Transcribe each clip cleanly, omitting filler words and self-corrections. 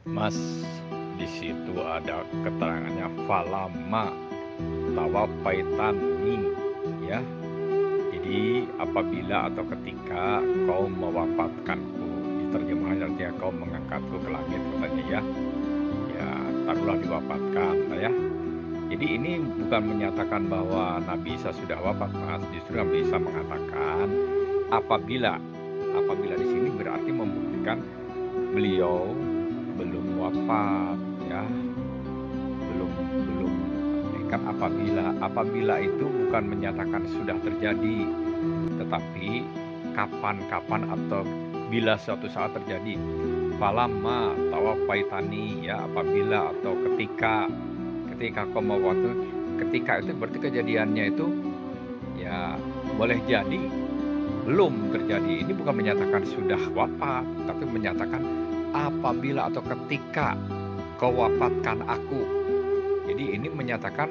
Mas, di situ ada keterangannya falama tawafaitani, ya. Jadi apabila atau ketika kau mewafatkanku, di terjemahan artinya kau mengangkatku ke langit katanya ya. Ya, taruhlah diwafatkan ya. Jadi ini bukan menyatakan bahwa Nabi Isa sudah wafat, Mas. Justru Nabi Isa mengatakan apabila apabila di sini berarti membuktikan beliau belum wafat ya, belum belum kan apabila itu bukan menyatakan sudah terjadi, tetapi kapan-kapan atau bila suatu saat terjadi. Falamma tawafaitani, ya, apabila atau ketika kau mau waktu, ketika itu berarti kejadiannya itu ya boleh jadi belum terjadi. Ini bukan menyatakan sudah wafat, tapi menyatakan apabila atau ketika kau wafatkan aku. Jadi ini menyatakan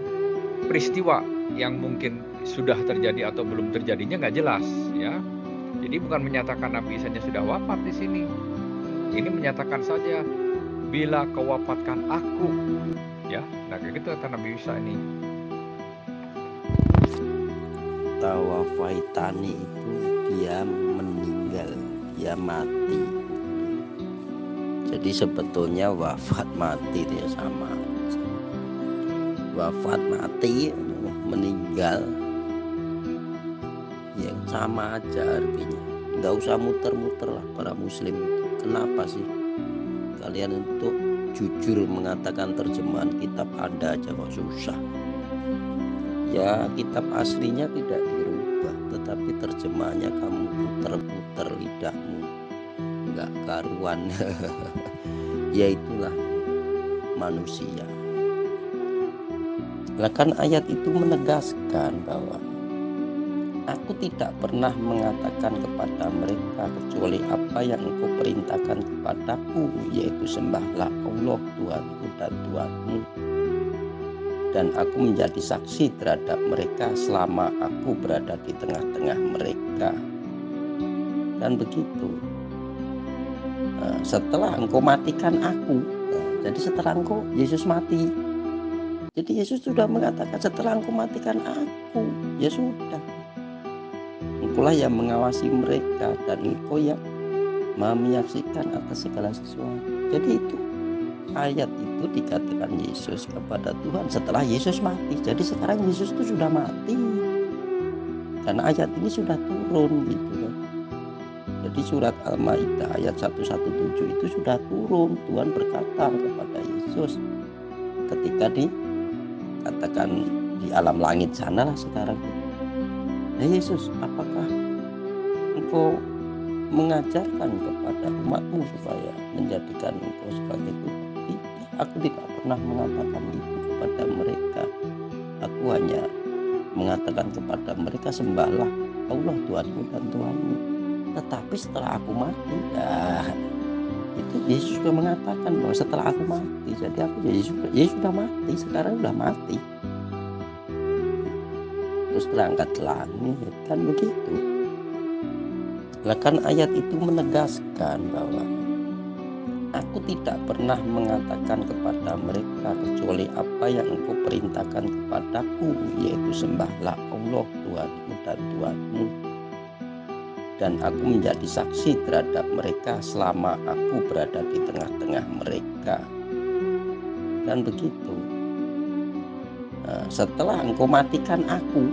peristiwa yang mungkin sudah terjadi atau belum terjadinya nggak jelas ya. Jadi bukan menyatakan Nabi Isa sudah wafat di sini. Ini menyatakan saja bila kau wafatkan aku ya. Nah kayak gitu kata Nabi Isa ini. Tawafaitani itu dia meninggal, dia mati. Jadi sebetulnya wafat mati dia sama aja. Wafat mati meninggal ya sama aja artinya. Nggak usah muter-muter lah para muslim itu. Kenapa sih kalian untuk jujur mengatakan terjemahan kitab Anda aja kok susah? Ya kitab aslinya tidak dirubah, tetapi terjemahannya kamu puter-puter lidahmu, nggak karuan. Ya itulah manusia. Lah kan ayat itu menegaskan bahwa aku tidak pernah mengatakan kepada mereka kecuali apa yang engkau perintahkan kepadaku, yaitu sembahlah Allah Tuhanku dan Tuhanmu. Dan aku menjadi saksi terhadap mereka selama aku berada di tengah-tengah mereka. Kan begitu. Setelah engkau matikan aku, jadi setelah engkau Yesus mati, jadi Yesus sudah mengatakan setelah engkau matikan aku, ya sudah, engkaulah yang mengawasi mereka dan engkau yang menyaksikan atas segala sesuatu. Jadi itu ayat itu dikatakan Yesus kepada Tuhan setelah Yesus mati. Jadi sekarang Yesus itu sudah mati karena ayat ini sudah turun gitu kan. Jadi surat Al-Maidah ayat 117 itu sudah turun. Tuhan berkata kepada Yesus ketika dikatakan di alam langit sana lah sekarang. Ya Yesus, apakah engkau mengajarkan kepada umatmu supaya menjadikan engkau sebagai Tuhan? Tidak, aku tidak pernah mengatakan itu kepada mereka. Aku hanya mengatakan kepada mereka sembahlah Allah Tuhanmu dan Tuhanmu. Tetapi setelah aku mati, ya itu Yesus sudah mengatakan bahwa setelah aku mati, jadi aku Yesus sudah mati, sekarang sudah mati, terus terangkat ke langit, kan begitu. Lah kan ayat itu menegaskan bahwa aku tidak pernah mengatakan kepada mereka kecuali apa yang engkau perintahkan kepadaku, yaitu sembahlah Allah Tuhanku dan Tuhanmu. Dan aku menjadi saksi terhadap mereka selama aku berada di tengah-tengah mereka. Kan begitu. Setelah engkau matikan aku,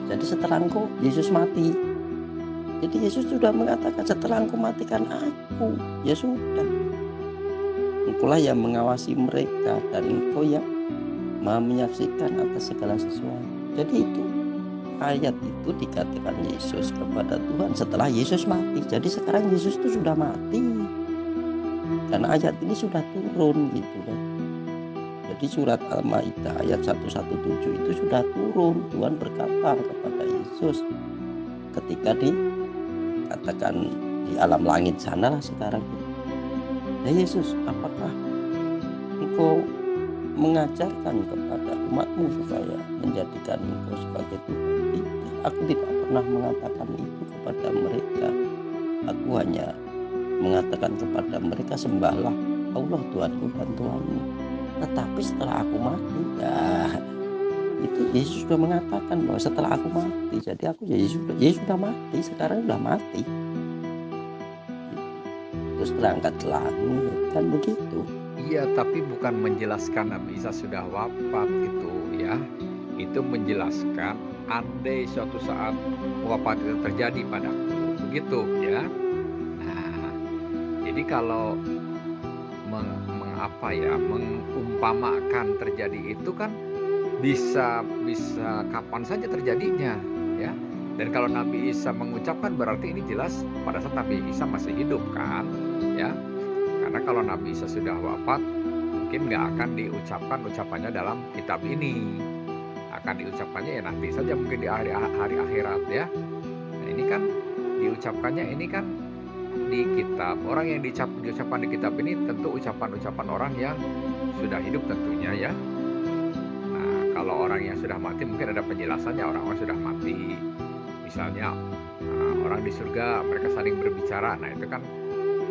jadi setelah engkau Yesus mati, jadi Yesus sudah mengatakan setelah engkau matikan aku, ya sudah, engkaulah yang mengawasi mereka dan engkau yang menyaksikan atas segala sesuatu. Jadi itu ayat itu dikatakan Yesus kepada Tuhan setelah Yesus mati. Jadi sekarang Yesus itu sudah mati karena ayat ini sudah turun gitu kan. Jadi surat Al-Maidah ayat 117 itu sudah turun. Tuhan berkata kepada Yesus ketika dikatakan di alam langit sana lah sekarang. Ya Yesus, apakah engkau mengajarkan kepada umatmu supaya menjadikan engkau sebagai Tuhan? Tidak, aku tidak pernah mengatakan itu kepada mereka. Aku hanya mengatakan kepada mereka sembahlah Allah Tuhanku dan Tuhanmu. Tetapi setelah aku mati, ya itu Yesus sudah mengatakan bahwa setelah aku mati, jadi aku ya sudah mati, sekarang sudah mati, gitu. Terus terangkat ke langit, kan begitu. Iya, tapi bukan menjelaskan Nabi Isa sudah wafat itu ya. Itu menjelaskan andai suatu saat wafat itu terjadi padaku, begitu ya. Nah, jadi kalau mengumpamakan terjadi itu kan bisa bisa kapan saja terjadinya ya. Dan kalau Nabi Isa mengucapkan berarti ini jelas pada saat Nabi Isa masih hidup kan ya. Karena kalau Nabi Isa sudah wafat mungkin nggak akan diucapkan ucapannya dalam kitab ini. Akan diucapkannya ya nanti saja mungkin di hari akhirat ya. Nah ini kan diucapkannya ini kan di kitab. Orang yang diucapkan di kitab ini tentu ucapan-ucapan orang yang sudah hidup tentunya ya. Nah, kalau orang yang sudah mati mungkin ada penjelasannya, orang-orang sudah mati. Misalnya orang di surga mereka saling berbicara. Nah, itu kan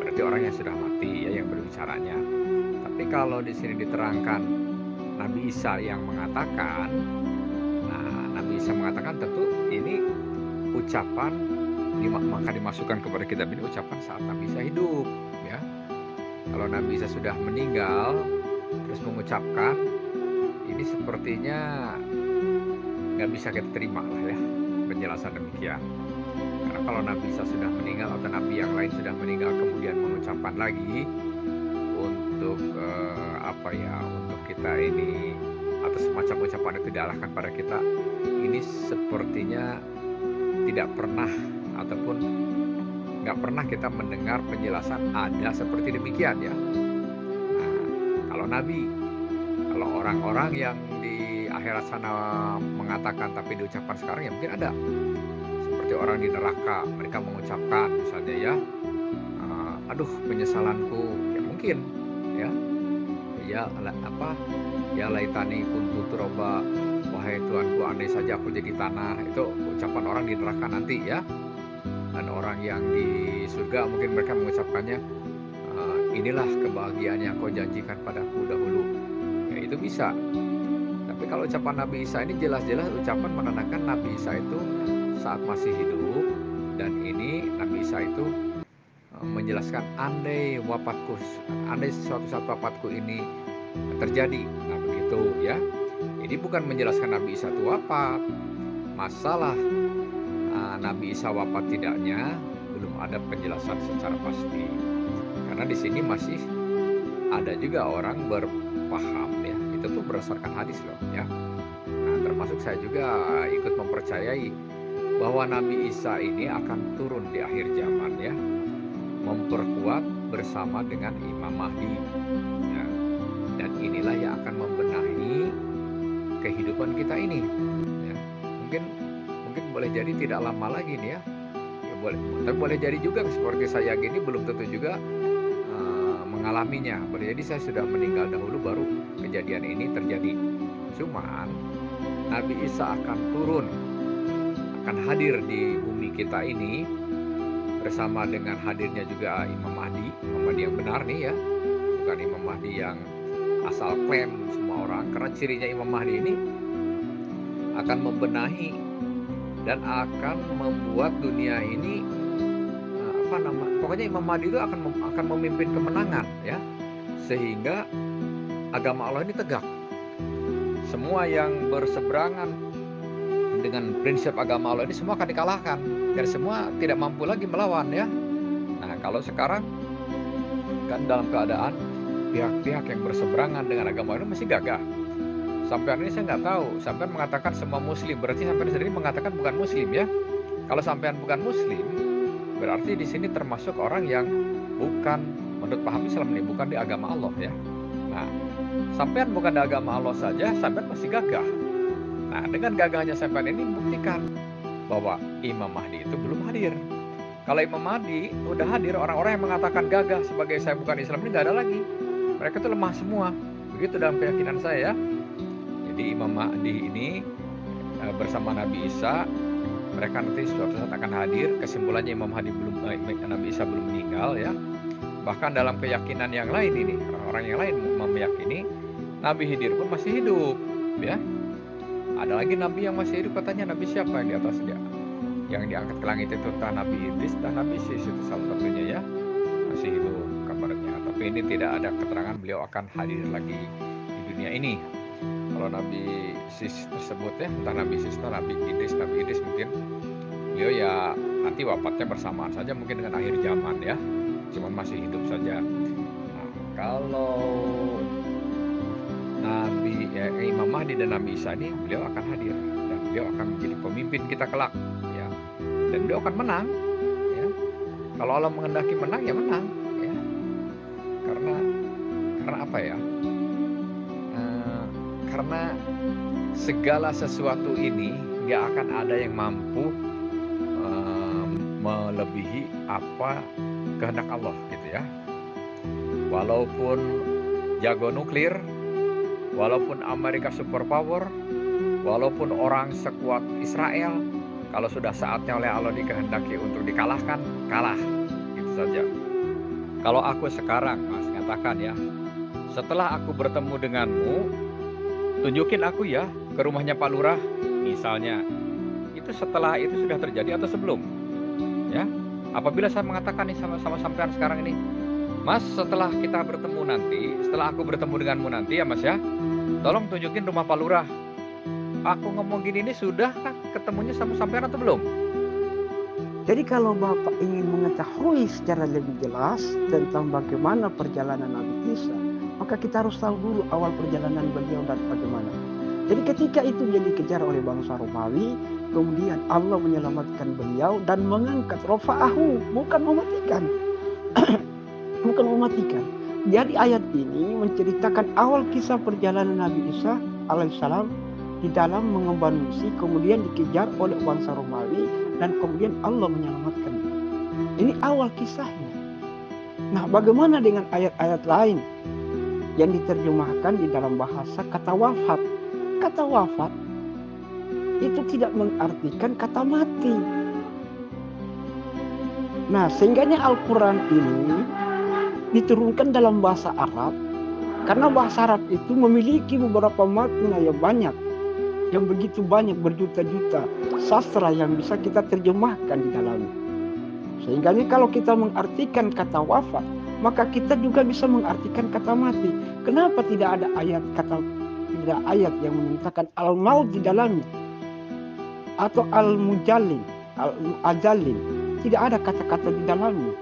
berarti orang yang sudah mati ya yang berbicaranya. Tapi kalau di sini diterangkan Nabi Isa yang mengatakan, nah Nabi Isa mengatakan tentu ini ucapan maka dimasukkan kepada kitab ini ucapan saat Nabi Isa hidup ya. Kalau Nabi Isa sudah meninggal terus mengucapkan ini sepertinya nggak bisa kita terima lah ya penjelasan demikian. Karena kalau Nabi Isa sudah meninggal atau Nabi yang lain sudah meninggal kemudian mengucapkan lagi untuk untuk kita ini atau semacam ucapan itu diarahkan pada kita, ini sepertinya tidak pernah ataupun nggak pernah kita mendengar penjelasan ada seperti demikian ya. Nah, kalau Nabi, kalau orang-orang yang di akhirat sana mengatakan tapi diucapkan sekarang ya mungkin ada. Seperti orang di neraka, mereka mengucapkan misalnya ya, aduh penyesalanku, ya mungkin ya, ya ya laitani kuntu turoba, wahai Tuhanku andai saja aku jadi tanah, itu ucapan orang di neraka nanti ya. Dan orang yang di surga mungkin mereka mengucapkannya, inilah kebahagiaan yang kau janjikan padaku dahulu. Ya itu bisa. Tapi kalau ucapan Nabi Isa ini jelas-jelas ucapan menandakan Nabi Isa itu saat masih hidup. Dan ini Nabi Isa itu menjelaskan andai suatu saat wafatku ini terjadi. Nah begitu ya. Jadi bukan menjelaskan Nabi Isa itu wafat. Masalah Nabi Isa wafat tidaknya belum ada penjelasan secara pasti. Karena di sini masih ada juga orang berpaham ya, itu tuh berdasarkan hadis loh ya. Nah, termasuk saya juga ikut mempercayai bahwa Nabi Isa ini akan turun di akhir zaman ya, memperkuat bersama dengan Imam Mahdi ya. Dan inilah yang akan membenahi kehidupan kita ini ya. Mungkin boleh jadi tidak lama lagi nih ya. Tapi boleh jadi juga seperti saya gini belum tentu juga mengalaminya. Boleh jadi saya sudah meninggal dahulu baru kejadian ini terjadi. Cuman Nabi Isa akan turun, akan hadir di bumi kita ini bersama dengan hadirnya juga Imam Mahdi yang benar nih ya, bukan Imam Mahdi yang asal klaim semua orang. Karena cirinya Imam Mahdi ini akan membenahi dan akan membuat dunia ini pokoknya Imam Mahdi itu akan memimpin kemenangan ya, sehingga agama Allah ini tegak. Semua yang berseberangan dengan prinsip agama Allah ini semua akan dikalahkan dan semua tidak mampu lagi melawan ya. Nah kalau sekarang kan dalam keadaan pihak-pihak yang berseberangan dengan agama Allah ini masih gagah. Sampean ini saya nggak tahu. Sampean mengatakan semua Muslim, berarti sampean sendiri mengatakan bukan Muslim ya. Kalau sampean bukan Muslim, berarti di sini termasuk orang yang bukan menurut paham Islam ini, bukan di agama Allah ya. Nah, sampean bukan di agama Allah saja, sampean masih gagah. Nah, dengan gagahnya sampean ini buktikan bahwa Imam Mahdi itu belum hadir. Kalau Imam Mahdi udah hadir, orang-orang yang mengatakan gagah sebagai saya bukan Islam ini nggak ada lagi. Mereka itu lemah semua. Begitu dalam keyakinan saya ya. Jadi Imam Mahdi ini bersama Nabi Isa, mereka nanti suatu saat akan hadir. Kesimpulannya Nabi Isa belum meninggal ya. Bahkan dalam keyakinan yang lain ini, orang yang lain meyakini Nabi Khidir pun masih hidup, ya. Ada lagi nabi yang masih hidup, katanya nabi siapa yang di atas dia? Yang diangkat ke langit itu entah Nabi Idris dan Nabi Sis, itu salah satunya ya. Masih hidup kabarnya. Tapi ini tidak ada keterangan beliau akan hadir lagi di dunia ini. Kalau Nabi Sis tersebut ya, entah Nabi Sis atau Nabi Idris mungkin beliau ya nanti wafatnya bersamaan saja mungkin dengan akhir zaman ya. Cuman masih hidup saja. Nah, kalau Imam Mahdi dan Nabi Isa ini beliau akan hadir dan beliau akan menjadi pemimpin kita kelak ya. Dan beliau akan menang ya. Kalau Allah menghendaki menang ya menang ya. Karena apa ya? Karena segala sesuatu ini nggak akan ada yang mampu melebihi apa kehendak Allah gitu ya. Walaupun jago nuklir, walaupun Amerika superpower, walaupun orang sekuat Israel, kalau sudah saatnya oleh Allah dikehendaki untuk dikalahkan, kalah. Gitu saja. Kalau aku sekarang, Mas, katakan ya, setelah aku bertemu denganmu, tunjukin aku ya ke rumahnya Pak Lurah, misalnya. Itu setelah itu sudah terjadi atau sebelum? Ya. Apabila saya mengatakan nih sama sampean sekarang ini, Mas, setelah kita bertemu nanti, setelah aku bertemu denganmu nanti ya Mas ya, tolong tunjukin rumah Pak Lurah. Aku ngomong gini ini sudah kah ketemunya sama sampean atau belum? Jadi kalau Bapak ingin mengetahui secara lebih jelas tentang bagaimana perjalanan Nabi Isa, maka kita harus tahu dulu awal perjalanan beliau dan bagaimana. Jadi ketika itu dia dikejar oleh bangsa Romawi, kemudian Allah menyelamatkan beliau dan mengangkat rofa'ahu, bukan mematikan. Bukan mematikan. Jadi ayat ini menceritakan awal kisah perjalanan Nabi Isa alaihissalam di dalam mengemban misi, kemudian dikejar oleh bangsa Romawi dan kemudian Allah menyelamatkan. Ini awal kisahnya. Nah, bagaimana dengan ayat-ayat lain yang diterjemahkan di dalam bahasa kata wafat? Kata wafat itu tidak mengartikan kata mati. Nah, sehingganya Al-Quran ini diturunkan dalam bahasa Arab karena bahasa Arab itu memiliki beberapa makna yang banyak, yang begitu banyak, berjuta-juta sastra yang bisa kita terjemahkan di dalamnya. Sehingga kalau kita mengartikan kata wafat, maka kita juga bisa mengartikan kata mati. Kenapa tidak ada ayat yang menyatakan al-maut di dalamnya atau al-mujallin, al-ajalin? Tidak ada kata-kata di dalamnya.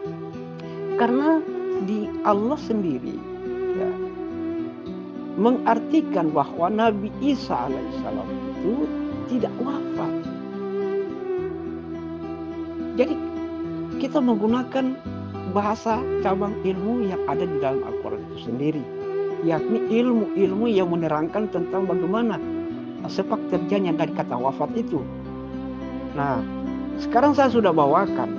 Karena di Allah sendiri ya, mengartikan bahwa Nabi Isa alaihissalam itu tidak wafat. Jadi kita menggunakan bahasa cabang ilmu yang ada di dalam Al-Quran itu sendiri, yakni ilmu-ilmu yang menerangkan tentang bagaimana sepak terjangnya dari kata wafat itu. Nah, sekarang saya sudah bawakan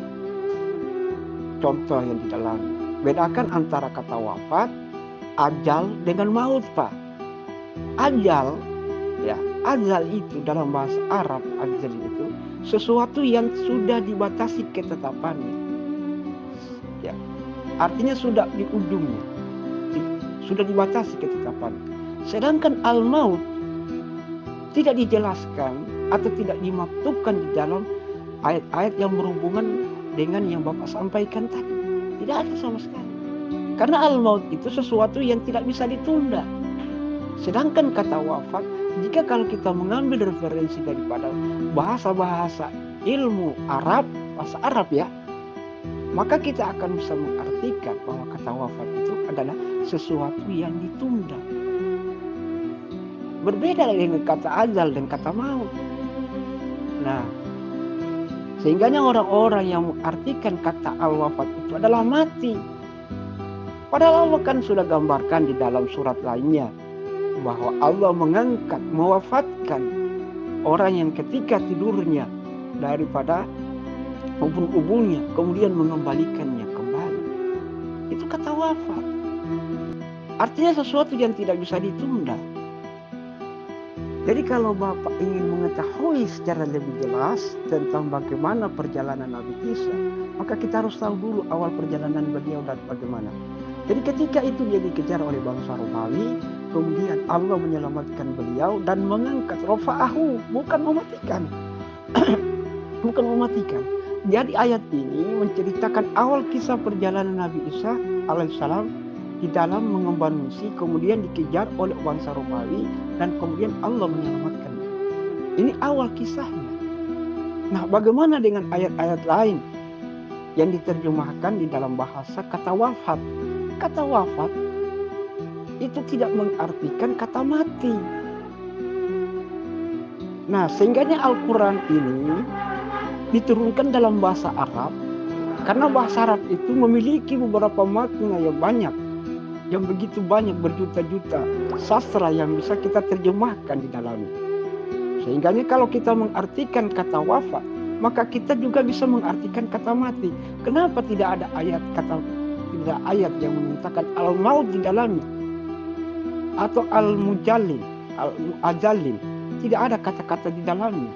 contoh yang di dalam. Bedakan antara kata wafat, ajal dengan maut, Pak. Ajal, ya, ajal itu dalam bahasa Arab, ajal itu sesuatu yang sudah dibatasi ketetapannya. Ya, artinya sudah di ujungnya, sudah dibatasi ketetapannya. Sedangkan al-maut tidak dijelaskan atau tidak dimaktubkan di dalam ayat-ayat yang berhubungan dengan yang Bapak sampaikan tadi. Tidak ada sama sekali. Karena al-maut itu sesuatu yang tidak bisa ditunda. Sedangkan kata wafat, jika kalau kita mengambil referensi daripada bahasa-bahasa ilmu Arab, bahasa Arab ya, maka kita akan bisa mengartikan bahwa kata wafat itu adalah sesuatu yang ditunda. Berbeda dengan kata ajal dan kata maut. Nah, sehingganya orang-orang yang mengartikan kata al-wafat itu adalah mati. Padahal Allah kan sudah gambarkan di dalam surat lainnya bahwa Allah mengangkat, mewafatkan orang yang ketika tidurnya daripada ubun-ubunnya kemudian mengembalikannya kembali. Itu kata wafat. Artinya sesuatu yang tidak bisa ditunda. Jadi kalau Bapak ingin mengetahui secara lebih jelas tentang bagaimana perjalanan Nabi Isa, maka kita harus tahu dulu awal perjalanan beliau dan bagaimana. Jadi ketika itu dia dikejar oleh bangsa Romawi, kemudian Allah menyelamatkan beliau dan mengangkat rofa'ahu, bukan mematikan. Bukan mematikan. Jadi ayat ini menceritakan awal kisah perjalanan Nabi Isa alaihissalam di dalam mengemban misi, kemudian dikejar oleh bangsa Romawi dan kemudian Allah menyelamatkan. Ini awal kisahnya. Nah, bagaimana dengan ayat-ayat lain yang diterjemahkan di dalam bahasa kata wafat? Kata wafat itu tidak mengartikan kata mati. Nah, sehingganya Al-Quran ini diturunkan dalam bahasa Arab, karena bahasa Arab itu memiliki beberapa makna yang banyak, yang begitu banyak, berjuta-juta sastra yang bisa kita terjemahkan di dalamnya. Sehingganya kalau kita mengartikan kata wafat, maka kita juga bisa mengartikan kata mati. Kenapa tidak ada ayat yang menyatakan al-maut di dalamnya atau al-mujallim, al-ajallim? Tidak ada kata-kata di dalamnya.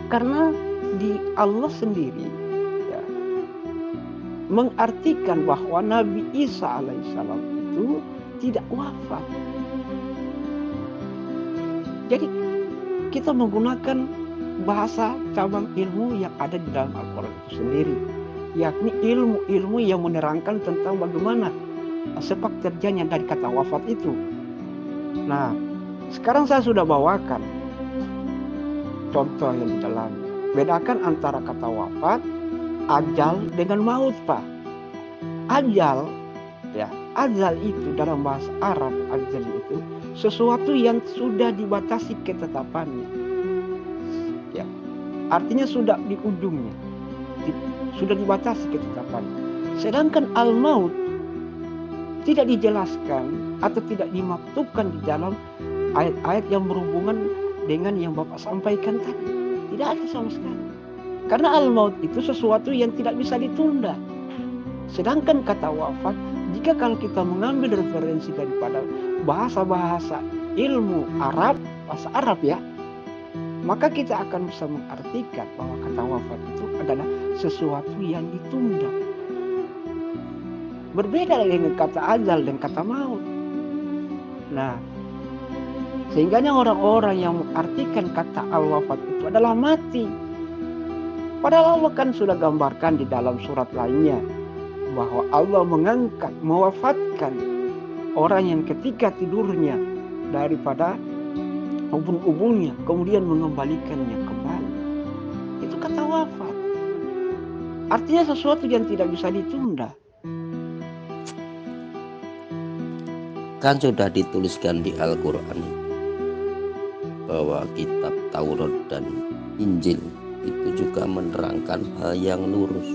Karena di Allah sendiri ya, mengartikan bahwa Nabi Isa alaihissalam itu tidak wafat. Jadi kita menggunakan bahasa cabang ilmu yang ada di dalam Al-Quran itu sendiri, yakni ilmu-ilmu yang menerangkan tentang bagaimana sepak terjangnya dari kata wafat itu. Nah, sekarang saya sudah bawakan contoh yang di dalamnya. Bedakan antara kata wafat, ajal dengan maut, Pak. Ajal, ya, ajal itu dalam bahasa Arab, ajal itu sesuatu yang sudah dibatasi ketetapannya. Ya, artinya sudah di ujungnya, sudah dibatasi ketetapannya. Sedangkan al-maut tidak dijelaskan atau tidak dimaktubkan di dalam ayat-ayat yang berhubungan dengan yang Bapak sampaikan tadi. Tidak ada sama sekali. Karena al-maut itu sesuatu yang tidak bisa ditunda. Sedangkan kata wafat, jika kalau kita mengambil referensi daripada bahasa-bahasa ilmu Arab, bahasa Arab ya, maka kita akan bisa mengartikan bahwa kata wafat itu adalah sesuatu yang ditunda. Berbeda dengan kata ajal dan kata maut. Nah, sehingganya orang-orang yang mengartikan kata al-wafat itu adalah mati. Padahal Allah kan sudah gambarkan di dalam surat lainnya bahwa Allah mengangkat, mewafatkan orang yang ketika tidurnya daripada ubun-ubunnya kemudian mengembalikannya kembali. Itu kata wafat. Artinya sesuatu yang tidak bisa ditunda. Kan sudah dituliskan di Al-Quran bahwa kitab Taurat dan Injil itu juga menerangkan hal yang lurus.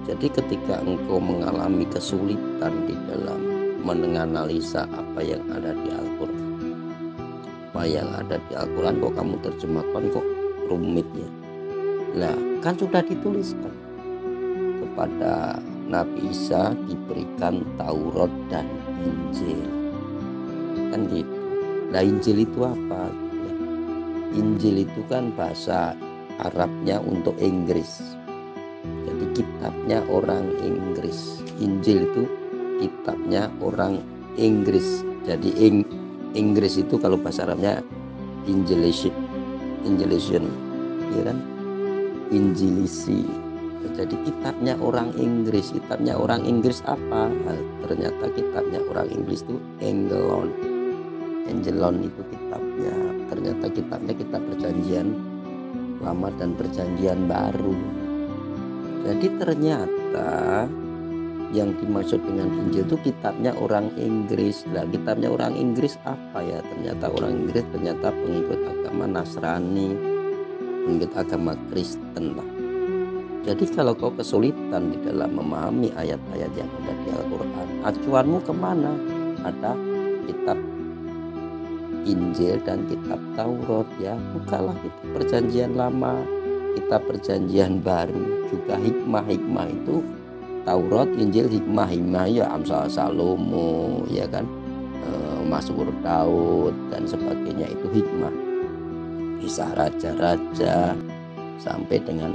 Jadi ketika engkau mengalami kesulitan di dalam menganalisa apa yang ada di Al-Quran, apa yang ada di Al-Quran kok kamu terjemahkan kok rumit ya. Nah, kan sudah dituliskan kepada Nabi Isa diberikan Taurat dan Injil, kan gitu. Nah, Injil itu apa? Injil itu kan bahasa Arabnya untuk Inggris. Jadi kitabnya orang Inggris. Injil itu kitabnya orang Inggris. Jadi Inggris itu kalau bahasa Arabnya Injilation, ya kan? Injilisi. Jadi kitabnya orang Inggris. Kitabnya orang Inggris apa? Nah, ternyata kitabnya orang Inggris itu Angelon itu kitabnya. Ternyata kitabnya kitab perjanjian lama dan perjanjian baru. Jadi ternyata yang dimaksud dengan Injil itu kitabnya orang Inggris. Nah, kitabnya orang Inggris apa ya? Ternyata orang Inggris ternyata pengikut agama Nasrani, pengikut agama Kristen lah. Jadi kalau kau kesulitan di dalam memahami ayat-ayat yang ada di Al-Quran, acuanmu kemana? Ada kitab Injil dan kitab Taurat ya. Bukalah kitab perjanjian lama, kitab perjanjian baru. Juga hikmah-hikmah itu Taurat, Injil, hikmah-hikmah ya Amsal Salomo ya kan, Mazmur Daud dan sebagainya itu hikmah. Kisah raja-raja sampai dengan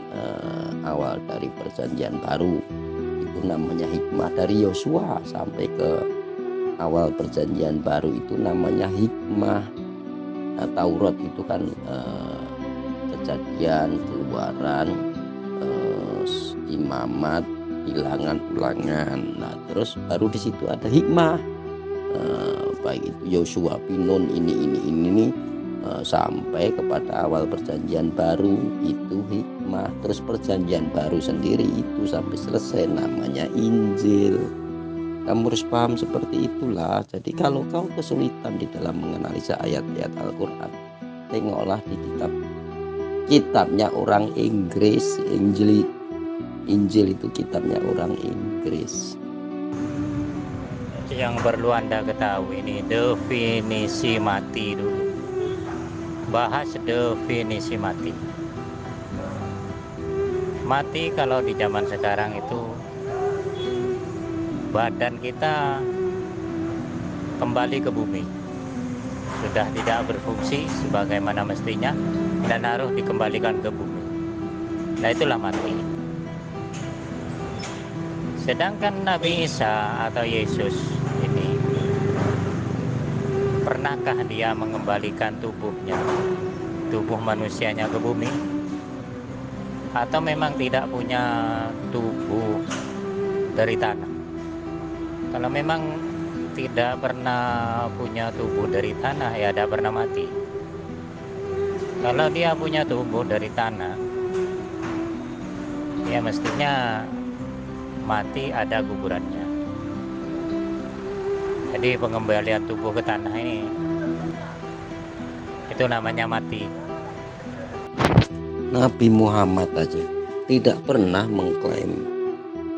awal dari perjanjian baru itu namanya hikmah. Dari Yosua sampai ke awal perjanjian baru itu namanya hikmah. Nah, Taurat itu kan Kejadian, Keluaran, Imamat, Bilangan, Ulangan. Nah, terus baru di situ ada hikmah. Baik itu Yosua, Pinun, ini sampai kepada awal perjanjian baru itu hikmah. Terus perjanjian baru sendiri itu sampai selesai namanya Injil. Kamu harus paham seperti itulah. Jadi kalau kau kesulitan di dalam menganalisa ayat-ayat Al-Quran, tengoklah di kitabnya orang Inggris. Injil itu kitabnya orang Inggris. Yang perlu Anda ketahui ini definisi mati dulu. Bahas definisi mati. Mati kalau di zaman sekarang itu badan kita kembali ke bumi, sudah tidak berfungsi sebagaimana mestinya dan harus dikembalikan ke bumi. Nah, itulah mati. Sedangkan Nabi Isa atau Yesus ini, pernahkah dia mengembalikan tubuh manusianya ke bumi? Atau memang tidak punya tubuh dari tanah? Kalau memang tidak pernah punya tubuh dari tanah, ya tidak pernah mati. Kalau dia punya tubuh dari tanah, ya mestinya mati ada kuburannya. Jadi pengembalian tubuh ke tanah ini, itu namanya mati. Nabi Muhammad aja tidak pernah mengklaim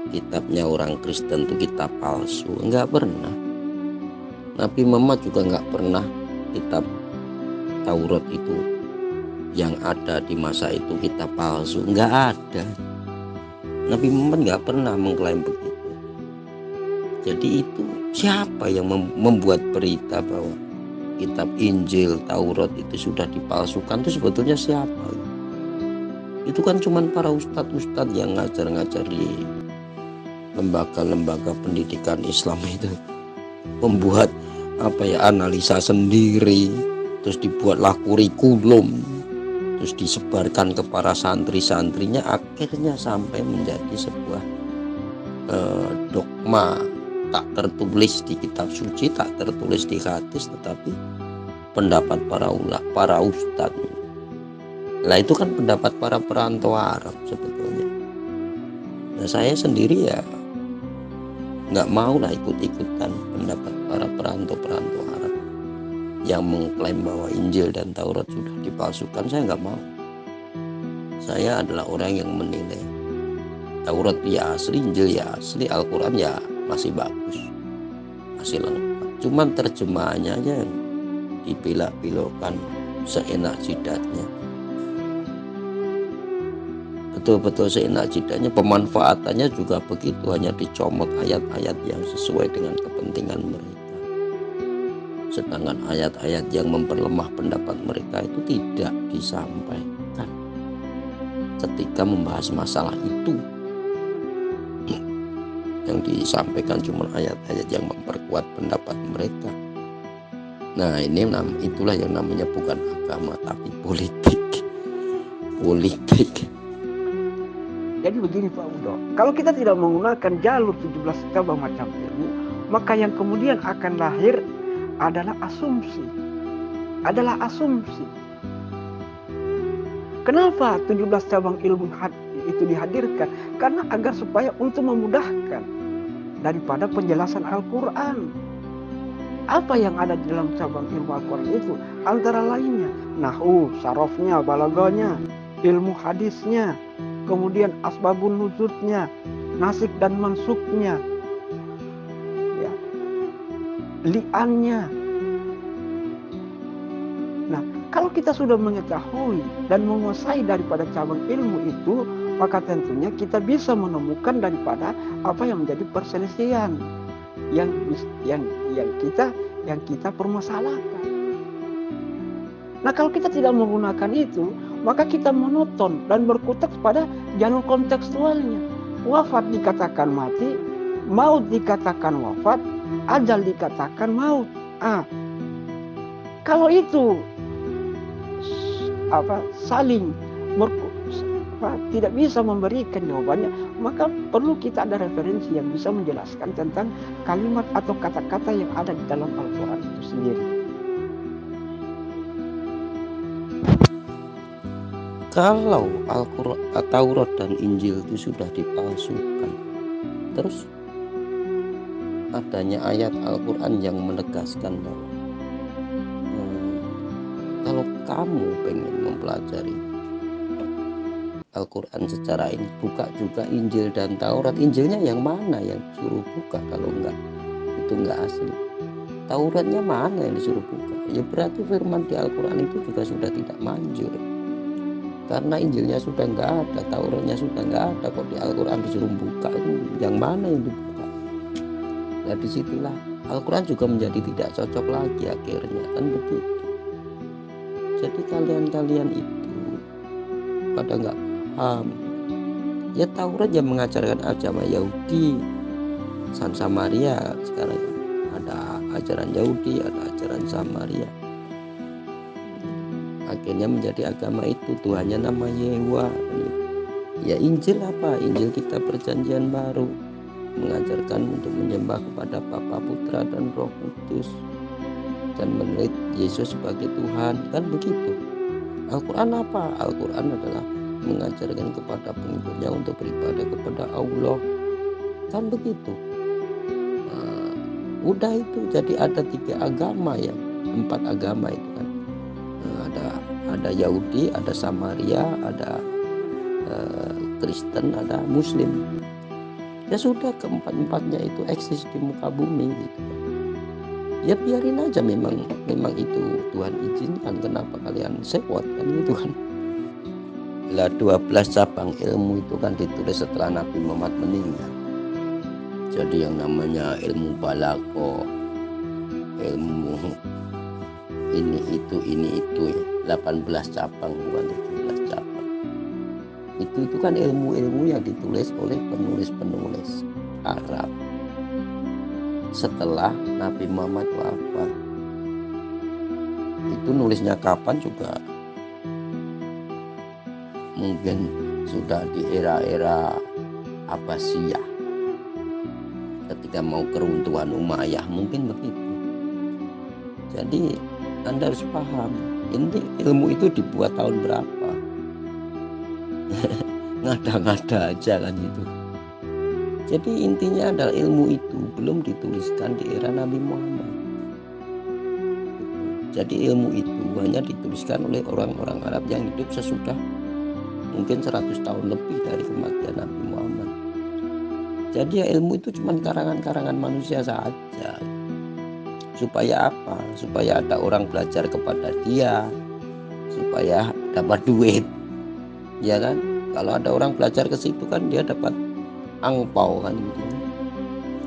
kitabnya orang Kristen itu kitab palsu, enggak pernah. Nabi Muhammad juga enggak pernah kitab Taurat itu yang ada di masa itu kitab palsu, enggak ada. Nabi Muhammad enggak pernah mengklaim begitu. Jadi itu siapa yang membuat berita bahwa kitab Injil, Taurat itu sudah dipalsukan, itu sebetulnya siapa? Itu kan cuman para ustadz-ustadz yang ngajar-ngajar di lembaga-lembaga pendidikan Islam itu, membuat analisa sendiri, terus dibuatlah kurikulum, terus disebarkan ke para santri-santrinya, akhirnya sampai menjadi sebuah dogma, tak tertulis di kitab suci, tak tertulis di hadis, tetapi pendapat para ustadz. Nah, itu kan pendapat para perantau Arab sebetulnya. Nah, saya sendiri ya nggak mau lah ikut-ikutan pendapat para perantau Arab yang mengklaim bahwa Injil dan Taurat sudah dipalsukan. Saya nggak mau. Saya adalah orang yang menilai Taurat ya asli, Injil ya asli, Al-Quran ya masih bagus, masih lengkap. Cuman terjemahannya aja yang dipilak-pilokkan seenak jidatnya. Betul-betul seenak jidatnya, pemanfaatannya juga begitu, hanya dicomot ayat-ayat yang sesuai dengan kepentingan mereka. Sedangkan ayat-ayat yang memperlemah pendapat mereka itu tidak disampaikan ketika membahas masalah itu. Yang disampaikan cuma ayat-ayat yang memperkuat pendapat mereka. Nah, itulah yang namanya bukan agama tapi politik. Jadi begini Pak Udo, kalau kita tidak menggunakan jalur 17 cabang macam ilmu, maka yang kemudian akan lahir adalah asumsi. Kenapa 17 cabang ilmu itu dihadirkan? Karena agar supaya untuk memudahkan daripada penjelasan Al-Quran. Apa yang ada di dalam cabang ilmu Al-Quran itu? Antara lainnya nahwu, sarofnya, balaghahnya, ilmu hadisnya, kemudian asbabun nuzulnya, nasik dan mansuknya, ya, li'annya. Nah, kalau kita sudah mengetahui dan menguasai daripada cabang ilmu itu, maka tentunya kita bisa menemukan daripada apa yang menjadi perselisihan yang kita permasalahkan. Nah, kalau kita tidak menggunakan itu, maka kita monoton dan berkutat pada jalur kontekstualnya. Wafat dikatakan mati, maut dikatakan wafat, ajal dikatakan maut. Kalau itu saling tidak bisa memberikan jawabannya, maka perlu kita ada referensi yang bisa menjelaskan tentang kalimat atau kata-kata yang ada di dalam Al-Quran itu sendiri. Kalau Al-Quran, Taurat dan Injil itu sudah dipalsukan, terus adanya ayat Al-Quran yang menegaskan bahwa kalau kamu pengen mempelajari Al-Quran secara ini, buka juga Injil dan Taurat. Injilnya yang mana yang suruh buka? Kalau enggak, itu enggak asli. Tauratnya mana yang disuruh buka? Ya berarti firman di Al-Quran itu juga sudah tidak manjur, karena Injilnya sudah enggak ada, Tauratnya sudah enggak ada, kok di Al-Quran disuruh buka, itu yang mana yang dibuka? Nah disitulah Al-Quran juga menjadi tidak cocok lagi akhirnya, kan begitu. Jadi kalian itu pada nggak paham. Ya Taurat yang mengajarkan agama Yahudi, San Samaria. Sekarang ada ajaran Yahudi, ada ajaran Samaria. Akhirnya menjadi agama itu, Tuhannya nama Yehuwa. Ya Injil apa? Injil kita perjanjian baru, mengajarkan untuk menyembah kepada Bapa, Putra, dan Roh Kudus, dan menurut Yesus sebagai Tuhan, kan begitu. Al-Quran apa? Al-Quran adalah mengajarkan kepada pengikutnya untuk beribadah kepada Allah, kan begitu. Udah itu, jadi ada 3 agama, yang 4 agama itu kan. Ada Yahudi, ada Samaria, ada Kristen, ada Muslim. Ya sudah, keempat-empatnya itu eksis di muka bumi gitu. Ya biarin aja, memang itu Tuhan izinkan, kenapa kalian sewot kan gitu kan. Lah 12 cabang ilmu itu kan ditulis setelah Nabi Muhammad meninggal. Jadi yang namanya ilmu balagho, ilmu ini itu ya, 18 cabang bukan 17 cabang. Itu kan ilmu-ilmu yang ditulis oleh penulis-penulis Arab setelah Nabi Muhammad wafat. Itu nulisnya kapan juga mungkin sudah di era-era Abbasiyah, ketika mau keruntuhan Umayyah, mungkin begitu. Jadi Anda harus paham, ini ilmu itu dibuat tahun berapa. Ngada-ngada aja kan itu. Jadi intinya adalah ilmu itu belum dituliskan di era Nabi Muhammad. Jadi ilmu itu hanya dituliskan oleh orang-orang Arab yang hidup sesudah mungkin 100 tahun lebih dari kematian Nabi Muhammad. Jadi ya ilmu itu cuma karangan-karangan manusia saja. Supaya apa? Supaya ada orang belajar kepada dia, supaya dapat duit, ya kan? Kalau ada orang belajar ke situ kan dia dapat angpau kan gitu.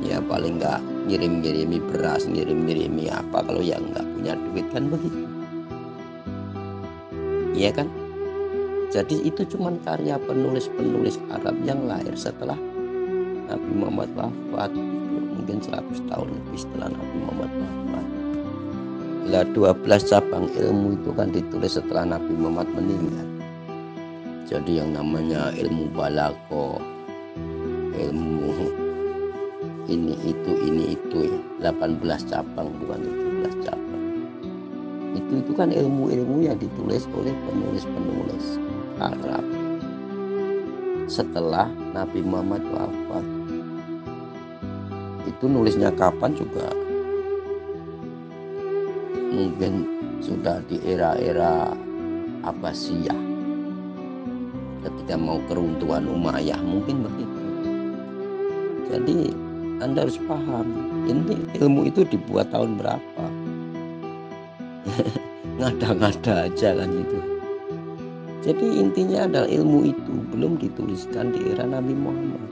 Ya paling nggak ngirim-ngirimi beras, ngirim-ngirimi apa, kalau yang nggak punya duit kan begitu, ya kan? Jadi itu cuma karya penulis-penulis Arab yang lahir setelah Nabi Muhammad wafat, mungkin 100 tahun lebih setelah Nabi Muhammad wafat. Lah 12 cabang ilmu itu kan ditulis setelah Nabi Muhammad meninggal. Jadi yang namanya ilmu balagho, ilmu ini itu ya, 18 cabang bukan 17 cabang. Itu kan ilmu-ilmu yang ditulis oleh penulis-penulis Arab setelah Nabi Muhammad wafat. Itu nulisnya kapan juga mungkin sudah di era-era Abbasiyah, ketika mau keruntuhan Umayyah, mungkin begitu. Jadi Anda harus paham, ini ilmu itu dibuat tahun berapa. Ngada-ngada aja kan gitu. Jadi intinya adalah ilmu itu belum dituliskan di era Nabi Muhammad.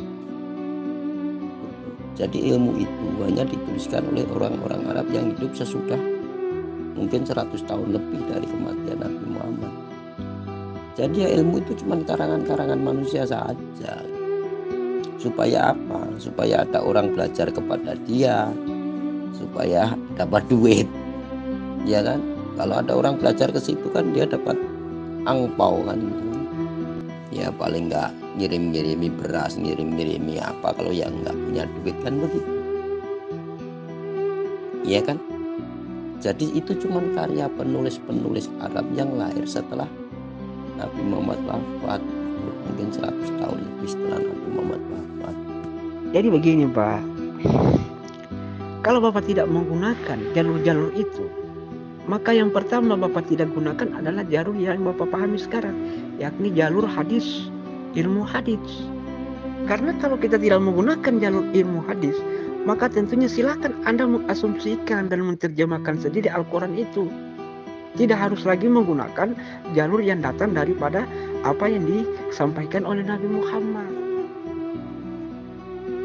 Jadi ilmu itu hanya dituliskan oleh orang-orang Arab yang hidup sesudah mungkin 100 tahun lebih dari kematian Nabi Muhammad. Jadi ya ilmu itu cuma karangan-karangan manusia saja. Supaya apa? Supaya ada orang belajar kepada dia, supaya dapat duit, ya kan? Kalau ada orang belajar ke situ kan dia dapat angpau kan gitu. Ya paling nggak ngirim-ngirimi beras, ngirim-ngirimi apa kalau yang nggak punya duit kan begitu, ya kan? Jadi itu cuma karya penulis-penulis Arab yang lahir setelah Nabi Muhammad wafat, mungkin 100 tahun lebih setelah Nabi Muhammad wafat. Jadi begini Pak, kalau Bapak tidak menggunakan jalur-jalur itu, maka yang pertama Bapak tidak gunakan adalah jalur yang Bapak pahami sekarang, yakni jalur hadis, ilmu hadis. Karena kalau kita tidak menggunakan jalur ilmu hadis, maka tentunya silakan Anda mengasumsikan dan menerjemahkan sendiri Al-Quran itu. Tidak harus lagi menggunakan jalur yang datang daripada apa yang disampaikan oleh Nabi Muhammad.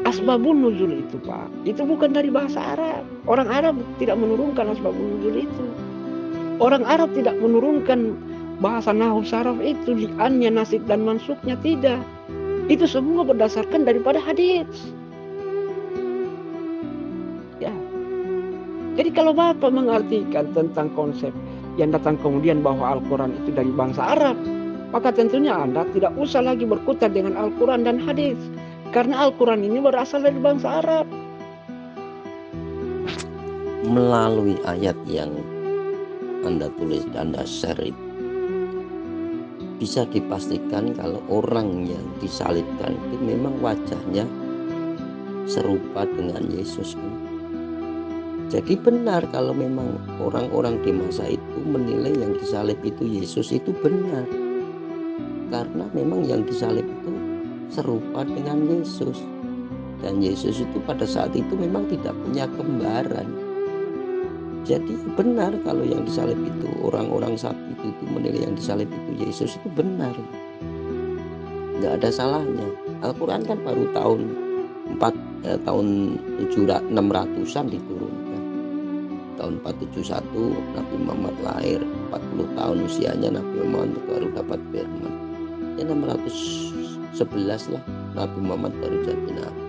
Asbabun nuzul itu Pak, itu bukan dari bahasa Arab. Orang Arab tidak menurunkan asbabun nuzul itu. Orang Arab tidak menurunkan bahasa nahwu saraf itu, li'annya, nasib dan mansuknya, tidak. Itu semua berdasarkan daripada hadis. Ya. Jadi kalau Bapak mengartikan tentang konsep yang datang kemudian bahwa Al-Quran itu dari bangsa Arab, maka tentunya Anda tidak usah lagi berkutat dengan Al-Quran dan hadis. Karena Al-Quran ini berasal dari bangsa Arab. Melalui ayat yang Anda tulis dan Anda share itu, bisa dipastikan kalau orang yang disalibkan itu memang wajahnya serupa dengan Yesus. Jadi benar kalau memang orang-orang di masa itu menilai yang disalib itu Yesus, itu benar. Karena memang yang disalib itu serupa dengan Yesus. Dan Yesus itu pada saat itu memang tidak punya kembaran. Jadi benar kalau yang disalib itu, orang-orang saat itu menilai yang disalib itu Yesus, itu benar. Nggak ada salahnya. Al-Quran kan baru tahun 600-an diturunkan. Tahun 471 Nabi Muhammad lahir, 40 tahun usianya Nabi Muhammad baru dapat firman. Ya 611 lah Nabi Muhammad baru jadi nabi.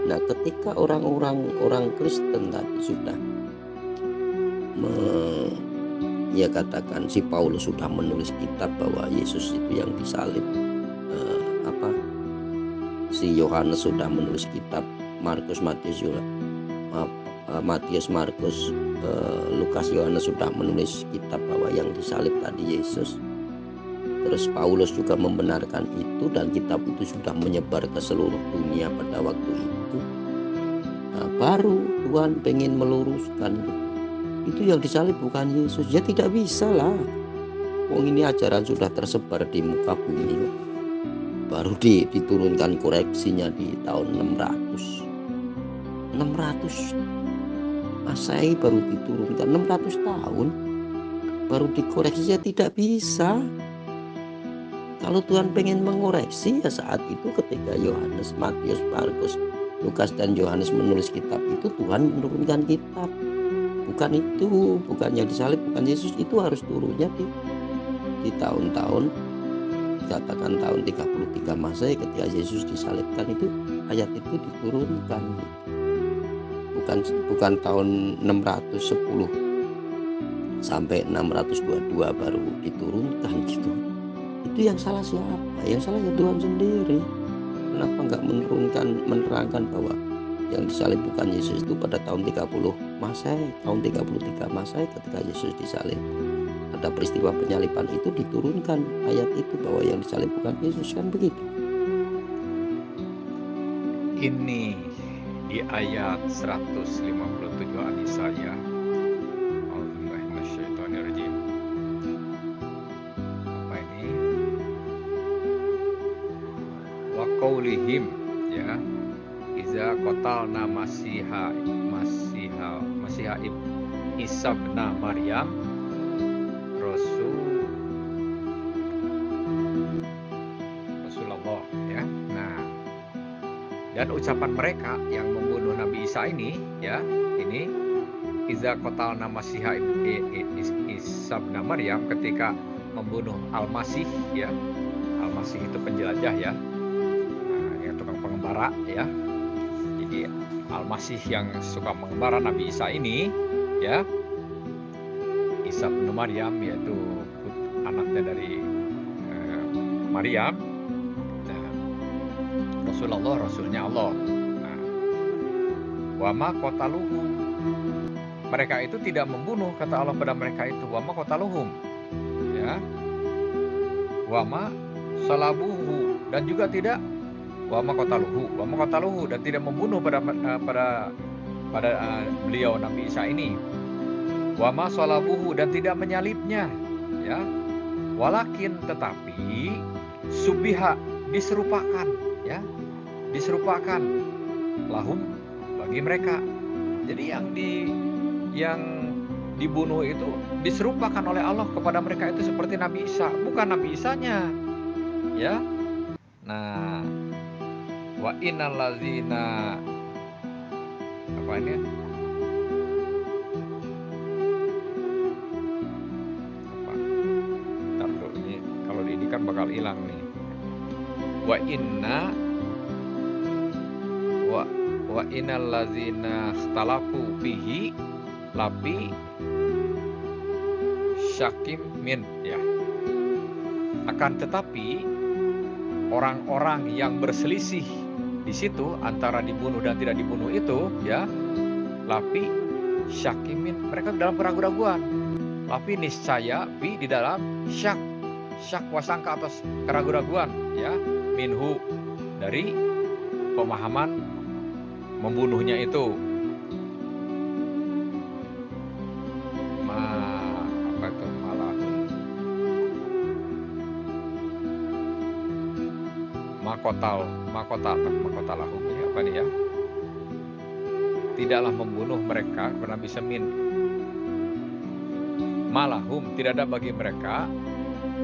Nah ketika orang Kristen tadi sudah ya katakan si Paulus sudah menulis kitab bahwa Yesus itu yang disalib, si Yohanes sudah menulis kitab, Markus, Markus, Lukas, Yohanes sudah menulis kitab bahwa yang disalib tadi Yesus. Terus Paulus juga membenarkan itu dan kitab itu sudah menyebar ke seluruh dunia pada waktu itu. Nah, baru Tuhan pengen meluruskan itu yang disalib bukan Yesus. Ya tidak bisa lah. Wong ini ajaran sudah tersebar di muka bumi. Baru diturunkan koreksinya di tahun 600 Masehi baru diturunkan 600 tahun baru dikoreksi. Ya tidak bisa. Kalau Tuhan pengen mengoreksi ya saat itu ketika Yohanes, Matius, Markus, Lukas dan Yohanes menulis kitab itu, Tuhan menurunkan kitab. Bukan itu, bukan yang disalib, bukan Yesus, itu harus turunnya di tahun-tahun, katakan tahun 33 Masehi ketika Yesus disalibkan, itu ayat itu diturunkan. Bukan tahun 610 sampai 622 baru diturunkan gitu. Itu yang salah siapa? Yang salah ya Tuhan sendiri. Kenapa nggak menerangkan bahwa yang disalib bukan Yesus itu pada tahun 30 Masehi, tahun 33 Masehi ketika Yesus disalib. Ada peristiwa penyaliban itu diturunkan ayat itu bahwa yang disalib bukan Yesus, kan begitu. Ini di ayat 157 An-Nisa. Auzubillahiminasyaitonirrajim. Apa ini? Wa qaulihim, ya. Iza qatalna Masiha Isa bin Maryam Rasulullah, ya. Nah, dan ucapan mereka yang membunuh Nabi Isa ini, ya, ini iza qatalna Masiha Isa bin Maryam, ketika membunuh Al-Masih, ya. Al-Masih itu penjelajah, ya. Nah, yang tukang pengembara mengembara ya. Jadi Al-Masih yang suka mengembara Nabi Isa ini ya, Isa bin Maryam, yaitu anaknya dari Maryam, nah, Rasulullah, Rasulnya Allah. Nah, wama qataluhum, mereka itu tidak membunuh, kata Allah pada mereka itu, wama qataluhum ya, wama salabuhu, dan juga tidak wama qataluhu, dan tidak membunuh pada beliau Nabi Isa ini, wama salabuhu, dan tidak menyalibnya ya, walakin, tetapi subiha, diserupakan ya, diserupakan lahum, bagi mereka. Jadi yang dibunuh itu diserupakan oleh Allah kepada mereka itu seperti Nabi Isa, bukan Nabi Isanya ya. Nah, wa innal ladzina, apa ini? Apa? Ntar dulu, ini kalau ini kan bakal hilang nih. Wa innal ladzina ikhtalafu bihi lafi syakim min ya. Akan tetapi orang-orang yang berselisih di situ antara dibunuh dan tidak dibunuh itu ya, lafi syakimin, mereka dalam keraguan-raguan. Lafi niscaya, fi di dalam syak wasangka atas keraguan-raguan ya, minhu, dari pemahaman membunuhnya itu. Apa itu makotalahum ini apa nih ya? Tidaklah membunuh mereka karena bisa malahum, tidak ada bagi mereka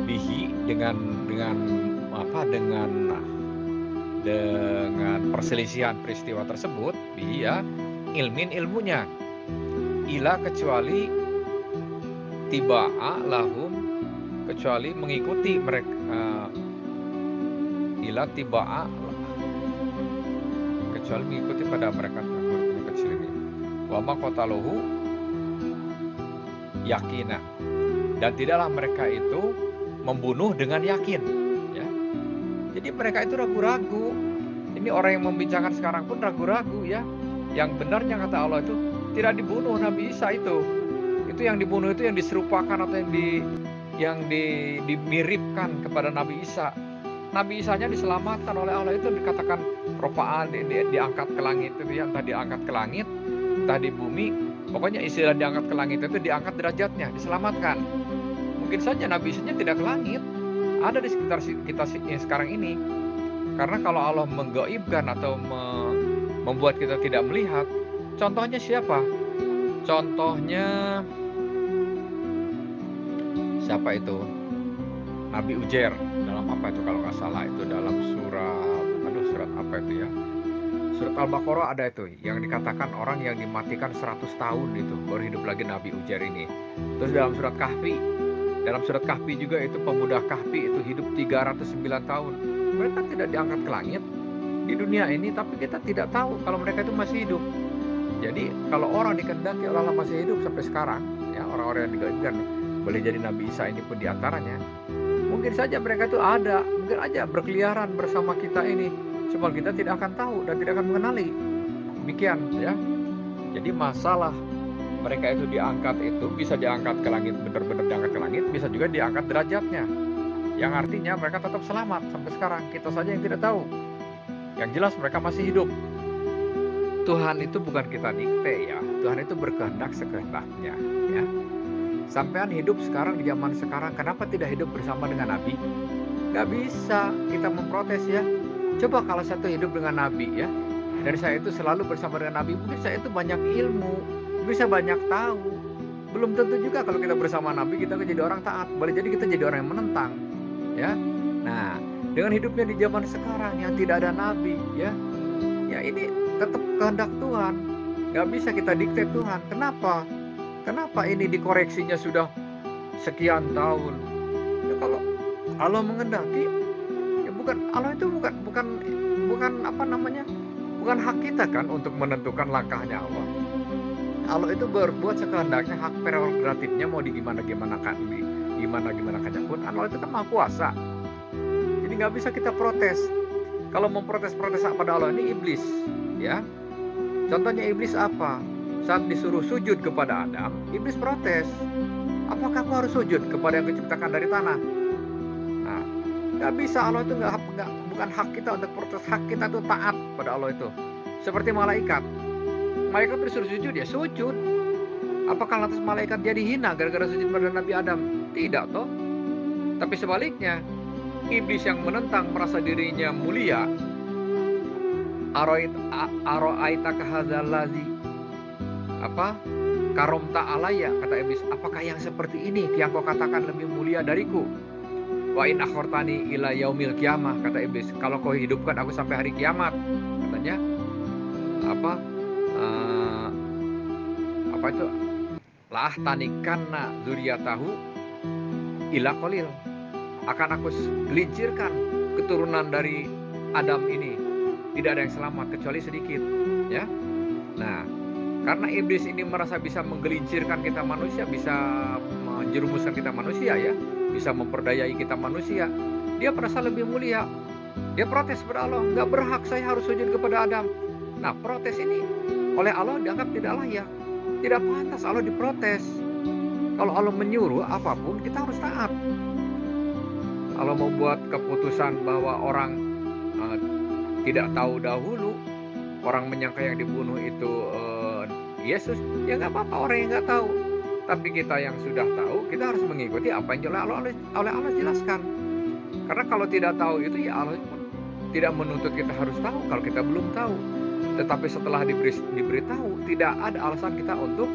bihi dengan perselisihan peristiwa tersebut, bihi ya, ilmunya, ila kecuali tiba'a lahum, kecuali mengikuti mereka, ila tiba'a, kecuali mengikuti pada mereka kecil ini. Wa ma qataluhu yakina, dan tidaklah mereka itu membunuh dengan yakin ya. Jadi mereka itu ragu-ragu. Ini orang yang membincangkan sekarang pun ragu-ragu ya. Yang benarnya kata Allah itu tidak dibunuh Nabi Isa itu. Itu yang dibunuh itu yang diserupakan atau yang dimiripkan kepada Nabi Isa. Nabi Isanya diselamatkan oleh Allah, itu dikatakan ropaan, diangkat ke langit itu ya, entah diangkat ke langit, entah di bumi. Pokoknya istilah diangkat ke langit itu diangkat derajatnya, diselamatkan. Mungkin saja Nabi Isanya tidak ke langit, ada di sekitar kita sekarang ini. Karena kalau Allah menggaibkan atau membuat kita tidak melihat, contohnya siapa? Contohnya siapa itu? Nabi Ujair, dalam apa itu kalau nggak salah, itu dalam surat apa itu ya? Surat Al-Baqarah ada itu, yang dikatakan orang yang dimatikan 100 tahun itu baru hidup lagi Nabi Ujair ini. Terus dalam surat Kahfi juga itu pemuda Kahfi itu hidup 309 tahun. Mereka tidak diangkat ke langit di dunia ini, tapi kita tidak tahu kalau mereka itu masih hidup. Jadi kalau orang dikehendaki Allah masih hidup sampai sekarang ya, orang-orang yang digaibkan, boleh jadi Nabi Isa ini pun diantaranya. Mungkin saja mereka itu ada, mungkin aja berkeliaran bersama kita ini, cuma kita tidak akan tahu dan tidak akan mengenali. Demikian ya. Jadi masalah mereka itu diangkat itu bisa diangkat ke langit, benar-benar diangkat ke langit, bisa juga diangkat derajatnya. Yang artinya mereka tetap selamat sampai sekarang. Kita saja yang tidak tahu. Yang jelas mereka masih hidup. Tuhan itu bukan kita dikte ya. Tuhan itu berkehendak sekehendaknya ya. Sampean hidup sekarang di zaman sekarang, kenapa tidak hidup bersama dengan Nabi? Gak bisa kita memprotes ya. Coba kalau saya itu hidup dengan Nabi ya, dan saya itu selalu bersama dengan Nabi, mungkin saya itu banyak ilmu, bisa banyak tahu. Belum tentu juga kalau kita bersama Nabi kita jadi orang taat. Boleh jadi kita jadi orang yang menentang ya. Nah, dengan hidupnya di zaman sekarang yang tidak ada Nabi ya ini tetap kehendak Tuhan. Gak bisa kita dikte Tuhan. Kenapa ini dikoreksinya sudah sekian tahun ya? Kalau Allah mengendaki ya, Allah itu bukan bukan bukan hak kita kan untuk menentukan langkahnya Allah. Allah itu berbuat sekehendaknya, hak prerogatifnya mau gimana pun. Allah itu kan maha kuasa. Jadi nggak bisa kita protes. Kalau memprotes pada Allah ini iblis, ya. Contohnya iblis apa? Saat disuruh sujud kepada Adam, iblis protes. Apakah aku harus sujud kepada yang diciptakan dari tanah? Nah, nggak bisa. Allah itu bukan hak kita untuk protes. Hak kita itu taat pada Allah itu. Seperti malaikat. Malaikat disuruh sujud, ya sujud. Apakah lantas malaikat jadi hina gara-gara sujud pada Nabi Adam? Tidak toh. Tapi sebaliknya, iblis yang menentang merasa dirinya mulia. Aro'aitaka hadzal karomta alaya, kata iblis, apakah yang seperti ini yang kau katakan lebih mulia dariku? Wa in akhortani ila yaumil kiamah, kata iblis, kalau kau hidupkan aku sampai hari kiamat, katanya itu lah tanikanna zuriyatahu ila qalil, akan aku gelincirkan keturunan dari Adam ini, tidak ada yang selamat kecuali sedikit, ya. Nah, karena iblis ini merasa bisa menggelincirkan kita manusia, bisa menjerumuskan kita manusia, ya, bisa memperdayai kita manusia, dia merasa lebih mulia. Dia protes kepada Allah, nggak berhak saya harus sujud kepada Adam. Nah, protes ini oleh Allah dianggap tidak layak, tidak pantas Allah diprotes. Kalau Allah menyuruh apapun, kita harus taat. Allah membuat keputusan bahwa orang tidak tahu dahulu, orang menyangka yang dibunuh itu Yesus, ya nggak apa-apa orang yang nggak tahu. Tapi kita yang sudah tahu, kita harus mengikuti apa yang oleh Allah jelaskan. Karena kalau tidak tahu itu, ya Allah tidak menuntut kita harus tahu kalau kita belum tahu. Tetapi setelah diberitahu, tidak ada alasan kita untuk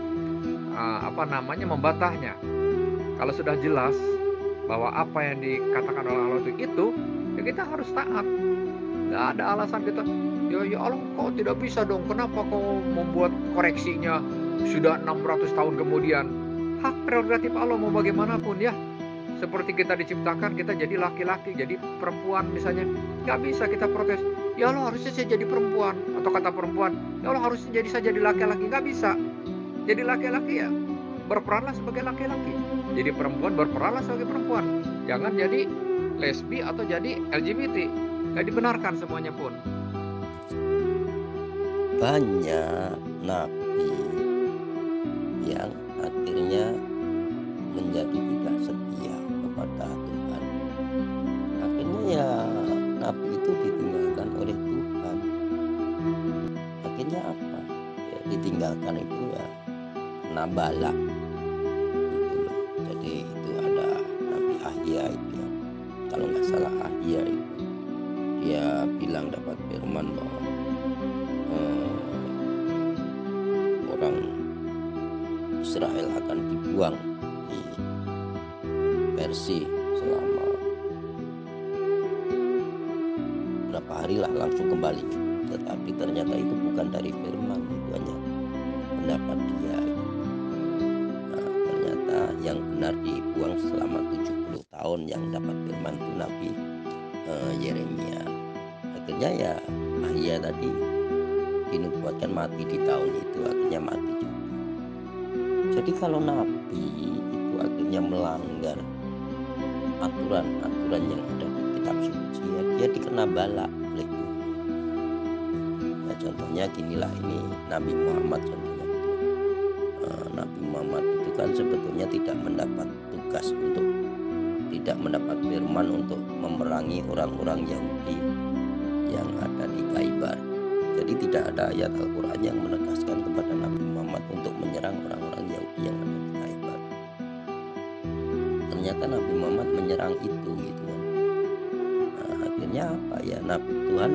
membantahnya. Kalau sudah jelas bahwa apa yang dikatakan oleh Allah itu, ya kita harus taat. Nggak ada alasan kita, ya Allah kau tidak bisa dong, kenapa kau membuat koreksinya sudah 600 tahun kemudian. Hak prerogatif Allah mau bagaimanapun, ya. Seperti kita diciptakan, kita jadi laki-laki, jadi perempuan misalnya, nggak bisa kita protes, ya Allah harusnya saya jadi perempuan, atau kata perempuan, ya Allah harusnya saya jadi laki-laki. Nggak bisa. Jadi laki-laki, ya berperanlah sebagai laki-laki, jadi perempuan berperanlah sebagai perempuan. Jangan jadi lesbi atau jadi LGBT, nggak dibenarkan semuanya pun. Banyak nabi yang akhirnya menjadi tidak setia kepada Tuhan. Akhirnya ya nabi itu ditinggalkan oleh Tuhan. Akhirnya apa? Ya, ditinggalkan itu ya kena bala gitu loh. Jadi itu ada Nabi Ahya itu yang, kalau nggak salah Ahya itu, dia bilang dapat firman bahwa orang Israel akan dibuang di Persia selama berapa hari lah, langsung kembali. Tetapi ternyata itu bukan dari firman, itu hanya pendapat dia. Nah, ternyata yang benar dibuang selama 70 tahun, yang dapat firman itu Nabi Yeremia. Akhirnya ya Ahia tadi dinubuatkan mati di tahun itu, akhirnya mati juga. Jadi kalau nabi itu akhirnya melanggar aturan-aturan yang ada di kitab suci, ya dia dikena bala oleh Tuhan. Ya contohnya ginilah, ini Nabi Muhammad contohnya gitu. Nabi Muhammad itu kan sebetulnya tidak mendapat tugas untuk, tidak mendapat firman untuk memerangi orang-orang Yahudi yang ada di Khaybar. Jadi tidak ada ayat Al-Quran yang menegaskan kepada Nabi Muhammad untuk menyerang orang-orang Yahudi yang ada di Khaybar. Ternyata Nabi Muhammad menyerang itu gitu kan. Nah, akhirnya apa ya, Nabi Tuhan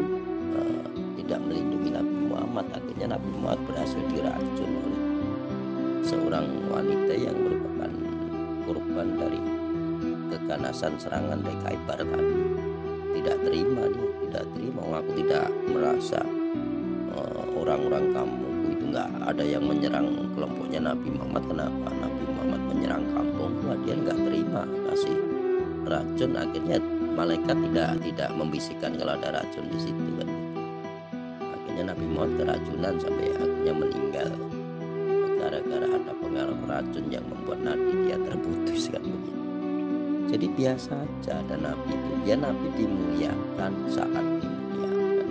tidak melindungi Nabi Muhammad. Akhirnya Nabi Muhammad berhasil diracun oleh seorang wanita yang merupakan korban dari keganasan serangan dari Khaybar tadi. Tidak terima, dia tidak terima. Aku tidak merasa orang-orang kampungku itu nggak ada yang menyerang kelompoknya Nabi Muhammad. Kenapa Nabi Muhammad menyerang kampungku? Dia nggak terima, kasih racun. Akhirnya malaikat tidak membisikkan kalau ada racun di situ kan. Akhirnya Nabi Muhammad keracunan sampai akhirnya meninggal gara-gara ada pengaruh racun yang membuat nadi dia terputus kan begitu. Jadi biasa aja ada nabi itu, ya nabi dimuliakan saat dimuliakan.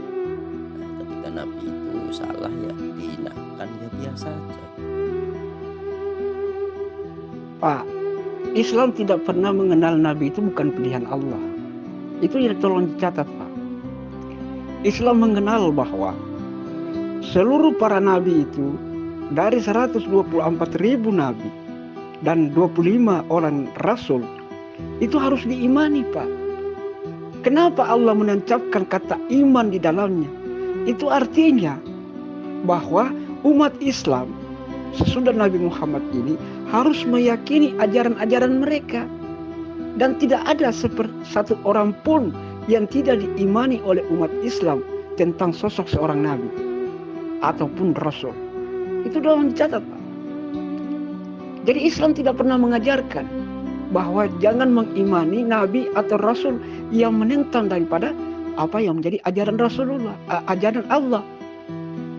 Nah, ketika nabi itu salah ya dihinakan, ya biasa aja. Pak, Islam tidak pernah mengenal nabi itu bukan pilihan Allah. Itu ya tolong dicatat, Pak. Islam mengenal bahwa seluruh para nabi itu dari 124.000 nabi dan 25 orang rasul itu harus diimani, Pak. Kenapa Allah menancapkan kata iman di dalamnya? Itu artinya bahwa umat Islam sesudah Nabi Muhammad ini harus meyakini ajaran-ajaran mereka. Dan tidak ada satu orang pun yang tidak diimani oleh umat Islam tentang sosok seorang nabi ataupun rasul. Itu doang dicatat, Pak. Jadi Islam tidak pernah mengajarkan bahwa jangan mengimani nabi atau rasul yang menentang daripada apa yang menjadi ajaran Rasulullah, ajaran Allah.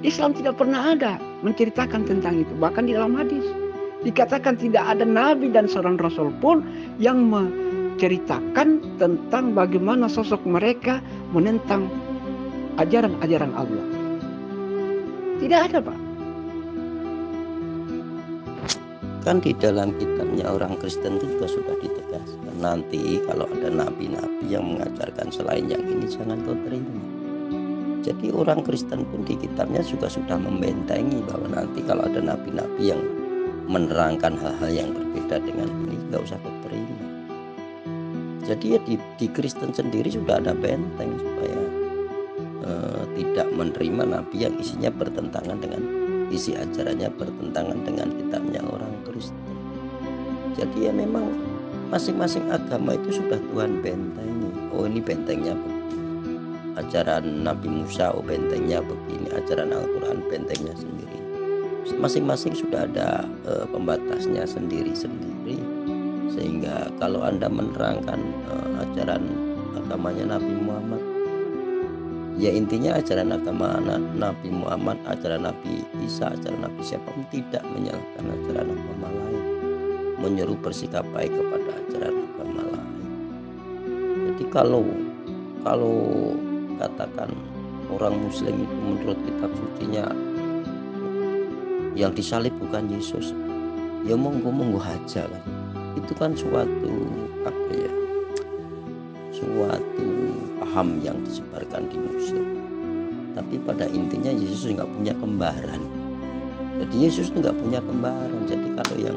Islam tidak pernah ada menceritakan tentang itu. Bahkan di dalam hadis dikatakan tidak ada nabi dan seorang rasul pun yang menceritakan tentang bagaimana sosok mereka menentang ajaran-ajaran Allah. Tidak ada, Pak. Kan di dalam kitabnya orang Kristen itu juga sudah ditegaskan, nanti kalau ada nabi-nabi yang mengajarkan selain yang ini jangan kau terima. Jadi orang Kristen pun di kitabnya juga sudah membentengi bahwa nanti kalau ada nabi-nabi yang menerangkan hal-hal yang berbeda dengan ini, nggak usah kau terima. Jadi ya di Kristen sendiri sudah ada benteng supaya tidak menerima nabi yang isinya bertentangan dengan isi ajarannya, bertentangan dengan kitabnya orang Kristen. Jadi ya memang masing-masing agama itu sudah Tuhan bentengi. Oh ini bentengnya begini, ajaran Nabi Musa, oh bentengnya begini, ajaran Al-Quran bentengnya sendiri. Masing-masing sudah ada pembatasnya sendiri-sendiri. Sehingga kalau Anda menerangkan ajaran agamanya Nabi Muhammad, ya intinya ajaran agama Nabi Muhammad, ajaran Nabi Isa, ajaran Nabi siapa pun tidak menyalahkan ajaran agama lain, menyuruh bersikap baik kepada ajaran agama lain. Jadi kalau katakan orang Muslim itu menurut kitab sucinya yang disalib bukan Yesus, ya monggo aja kan. Itu kan suatu paham yang disebarkan di Muslim. Tapi pada intinya Yesus nggak punya kembaran. Jadi Yesus itu nggak punya kembaran. Jadi kalau yang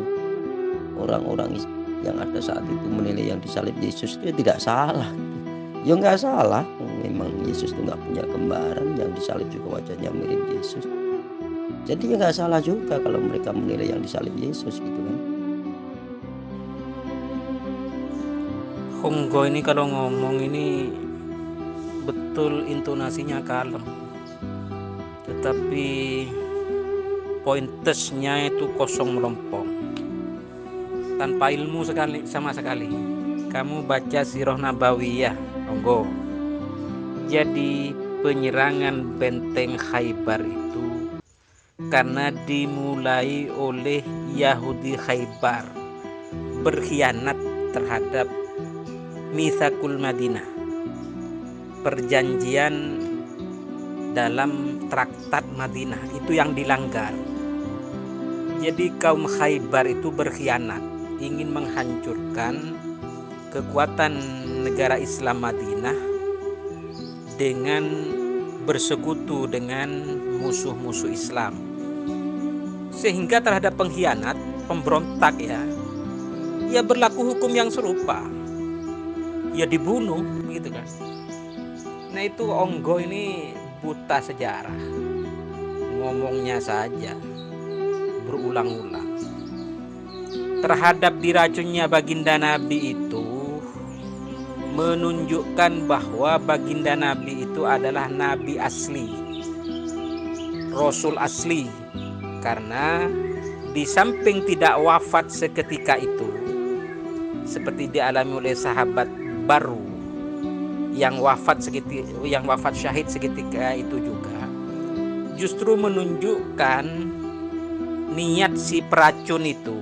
orang-orang yang ada saat itu menilai yang disalib Yesus itu tidak salah. Ya nggak salah. Memang Yesus itu nggak punya kembaran. Yang disalib juga wajahnya mirip Yesus. Jadi ya nggak salah juga kalau mereka menilai yang disalib Yesus gitu kan. Honggo ini kalau ngomong ini betul intonasinya kalem, tetapi pointesnya itu kosong melompong, tanpa ilmu sama sekali. Kamu baca Sirah Nabawiyah, Honggo. Jadi penyerangan benteng Khaybar itu karena dimulai oleh Yahudi Khaybar berkhianat terhadap Mitsaqul Madinah, perjanjian dalam traktat Madinah itu yang dilanggar. Jadi kaum Khaybar itu berkhianat, ingin menghancurkan kekuatan negara Islam Madinah dengan bersekutu dengan musuh-musuh Islam. Sehingga terhadap pengkhianat, pemberontak ya berlaku hukum yang serupa. Ya dibunuh gitu kan. Nah itu Honggo ini buta sejarah, ngomongnya saja berulang-ulang. Terhadap diracunnya baginda Nabi itu menunjukkan bahwa baginda Nabi itu adalah Nabi asli, Rasul asli. Karena di samping tidak wafat seketika itu seperti dialami oleh sahabat baru yang wafat syahid seketika itu juga, justru menunjukkan niat si peracun itu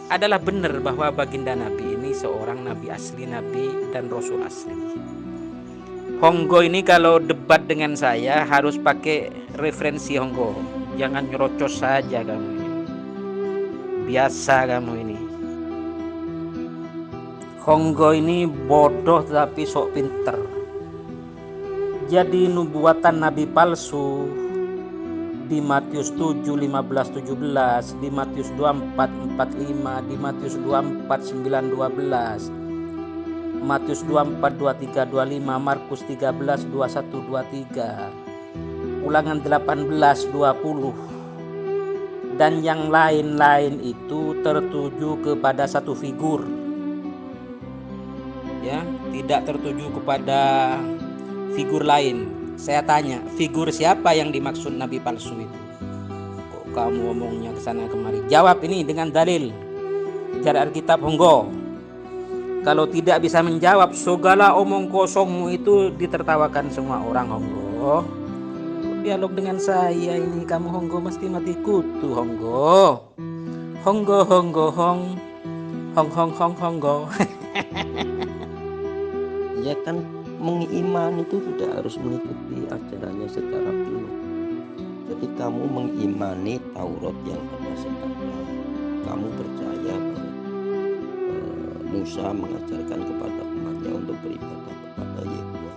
adalah benar bahwa baginda Nabi ini seorang nabi asli, nabi dan rasul asli. Honggo ini kalau debat dengan saya harus pakai referensi Honggo. Jangan nyerocos saja kamu ini. Biasa kamu ini. Honggo ini bodoh tapi sok pinter. Jadi nubuatan nabi palsu di Matius 7, 15, 17, di Matius 24, 45, di Matius 24, 9, 12, Matius 24, 23, 25, Markus 13, 21, 23, Ulangan 18, 20, dan yang lain-lain itu tertuju kepada satu figur, ya, tidak tertuju kepada figur lain. Saya tanya, figur siapa yang dimaksud nabi palsu itu? Kok kamu ngomongnya kesana kemari? Jawab ini dengan dalil dari Alkitab, Honggo. Kalau tidak bisa menjawab, segala omong kosongmu itu ditertawakan semua orang, Honggo. Dialog dengan saya ini, kamu Honggo mesti mati kutu, Honggo. Honggo, Honggo, Hong. Hong, Hong, Hong, Honggo. Ya kan, mengiman itu tidak harus mengikuti ajarannya secara penuh. Jadi kamu mengimani Taurat yang ada sekarang. Kamu percaya bahwa Musa mengajarkan kepada umatnya untuk beribadah kepada Yehuwa.